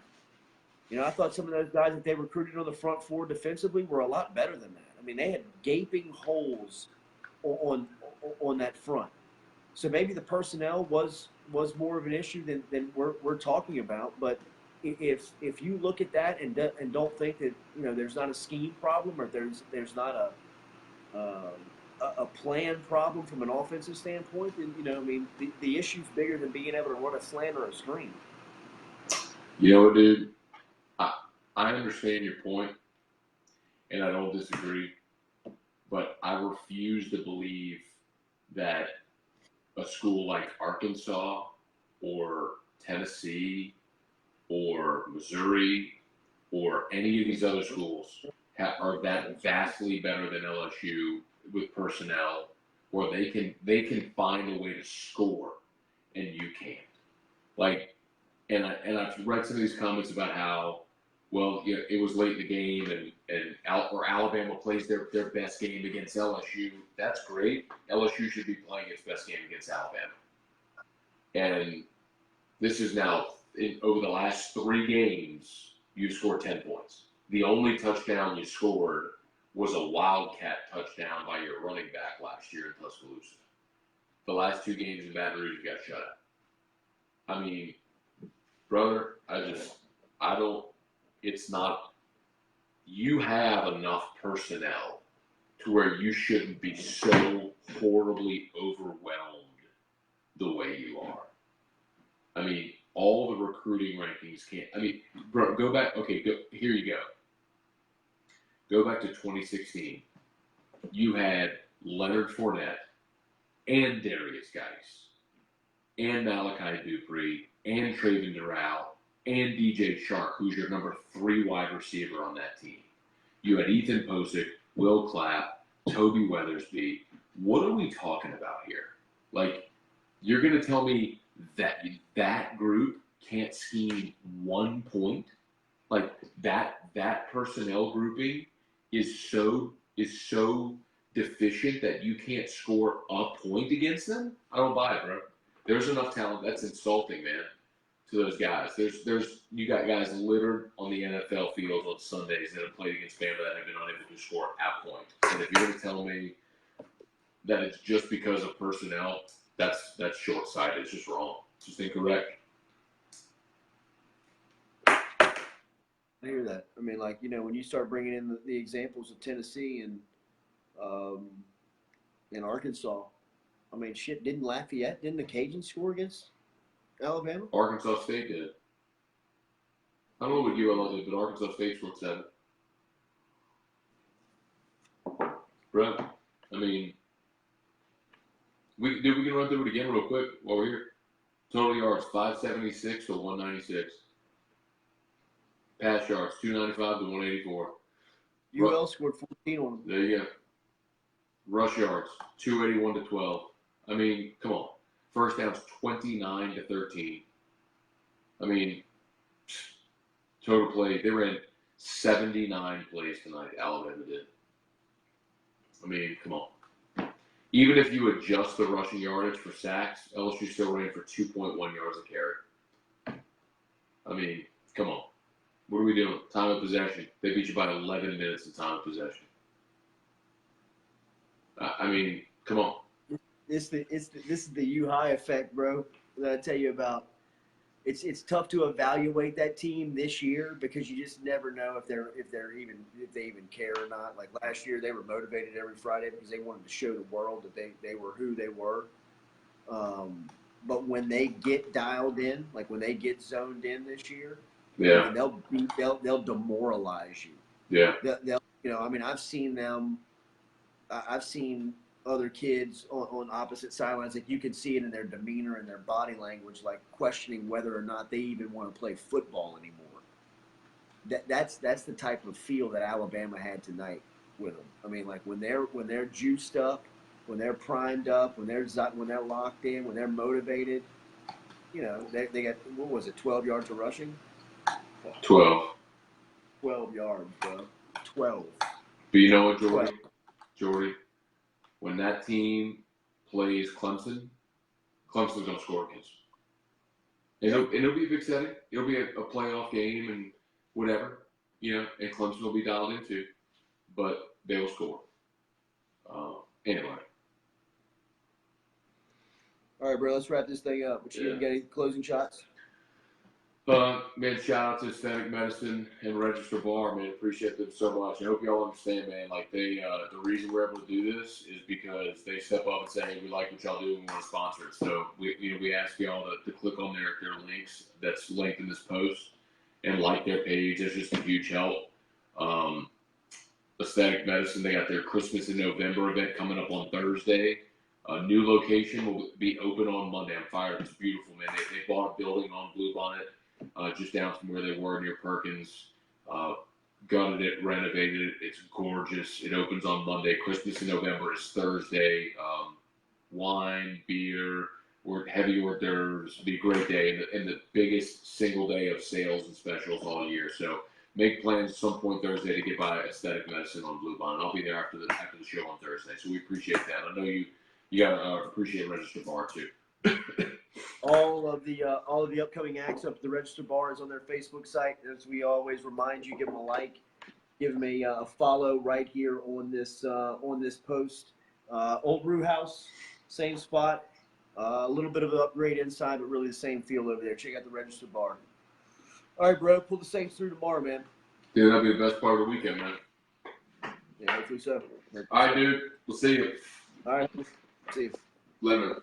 You know, I thought some of those guys that they recruited on the front four defensively were a lot better than that. I mean, they had gaping holes on that front. So maybe the personnel was more of an issue than we're talking about. But if you look at that and don't think that, you know, there's not a scheme problem or there's not a plan problem from an offensive standpoint, then, you know, I mean, the issue's bigger than being able to run a slant or a screen. You know what, dude? I understand your point, and I don't disagree, but I refuse to believe that a school like Arkansas or Tennessee or Missouri or any of these other schools are that vastly better than LSU with personnel, where they can find a way to score and you can't. Like, and I've read some of these comments about how, well, yeah, it was late in the game and Alabama plays their best game against LSU. That's great. LSU should be playing its best game against Alabama. And this is now, over the last 3 games, you scored 10 points. The only touchdown you scored was a wildcat touchdown by your running back last year in Tuscaloosa. The last 2 games in Baton Rouge, you got shut out. I mean, brother, I don't, it's not, you have enough personnel to where you shouldn't be so horribly overwhelmed the way you are. I mean, all the recruiting rankings can't, I mean, bro, go back, okay, here you go. Go back to 2016. You had Leonard Fournette and Darius Geis and Malachi Dupree and Traven Durrell and DJ Shark, who's your number 3 wide receiver on that team. You had Ethan Posick, Will Clapp, Toby Weathersby. What are we talking about here? Like, you're going to tell me that group can't scheme 1 point? Like, that personnel grouping is so deficient that you can't score a point against them? I don't buy it, bro. There's enough talent. That's insulting, man, to those guys. You got guys littered on the NFL field on Sundays that have played against Bama that have been unable to score a point. And if you're going to tell me that it's just because of personnel, that's short-sighted. It's just wrong. It's just incorrect. I hear that. I mean, like, you know, when you start bringing in the examples of Tennessee and Arkansas, I mean, shit, didn't the Cajuns score against Alabama? Arkansas State did. I don't know what ULL did, but Arkansas State scored 7. Bro, I mean, we can run through it again real quick while we're here. Total yards, 576 to 196. Pass yards, 295 to 184. UL scored 14 on them. There you go. Rush yards, 281 to 12. I mean, come on. First downs, 29 to 13. I mean, total play, they ran 79 plays tonight. Alabama did. I mean, come on. even if you adjust the rushing yardage for sacks, LSU still ran for 2.1 yards a carry. I mean, come on. What are we doing? Time of possession. They beat you by 11 minutes of time of possession. I mean, come on. This is the U-High effect, bro, that I tell you about. It's tough to evaluate that team this year because you just never know if they even care or not. Like last year, they were motivated every Friday because they wanted to show the world that they were who they were. But when they get dialed in, like when they get zoned in this year, yeah, I mean, they'll demoralize you. Yeah, They'll I mean, I've seen them. I've seen other kids on opposite sidelines, like you can see it in their demeanor and their body language, like questioning whether or not they even want to play football anymore. That's the type of feel that Alabama had tonight with them. I mean, like when they're juiced up, when they're primed up, when they're locked in, when they're motivated, they got, what was it, 12 yards of rushing? 12. 12 yards, bro. 12. But you know what, Jordy? When that team plays Clemson's going to score against them. And it'll be a big setting. It'll be a playoff game and whatever, and Clemson will be dialed into. But they will score. Anyway. All right, bro, let's wrap this thing up. But you got any closing shots? Man, shout out to Aesthetic Medicine and Register Bar, man. Appreciate them so much. I hope y'all understand, man. Like the reason we're able to do this is because they step up and say, hey, we like what y'all do and we want to sponsor it. So we ask y'all to click on their links that's linked in this post and like their page. That's just a huge help. Aesthetic Medicine, they got their Christmas in November event coming up on Thursday. A new location will be open on Monday. I'm fired. It's beautiful, man. They bought a building on Bluebonnet. Just down from where they were near Perkins. Gutted it, renovated it. It's gorgeous. It opens on Monday. Christmas in November is Thursday. Wine, beer, heavy hors d'oeuvres. It'll be a great day and the biggest single day of sales and specials all year. So make plans at some point Thursday to get by Aesthetic Medicine on Bluebonnet. I'll be there after the show on Thursday. So we appreciate that. I know you gotta appreciate Register Bar too. All of the upcoming acts up at the Register Bar is on their Facebook site. As we always remind you, give them a like, give them a follow right here on this post. Old Brew House, same spot. A little bit of an upgrade inside, but really the same feel over there. Check out the Register Bar. All right, bro. Pull the Saints through tomorrow, man. Dude, that'll be the best part of the weekend, man. Yeah, hopefully so. All right, dude. We'll see you. All right. See you. Later.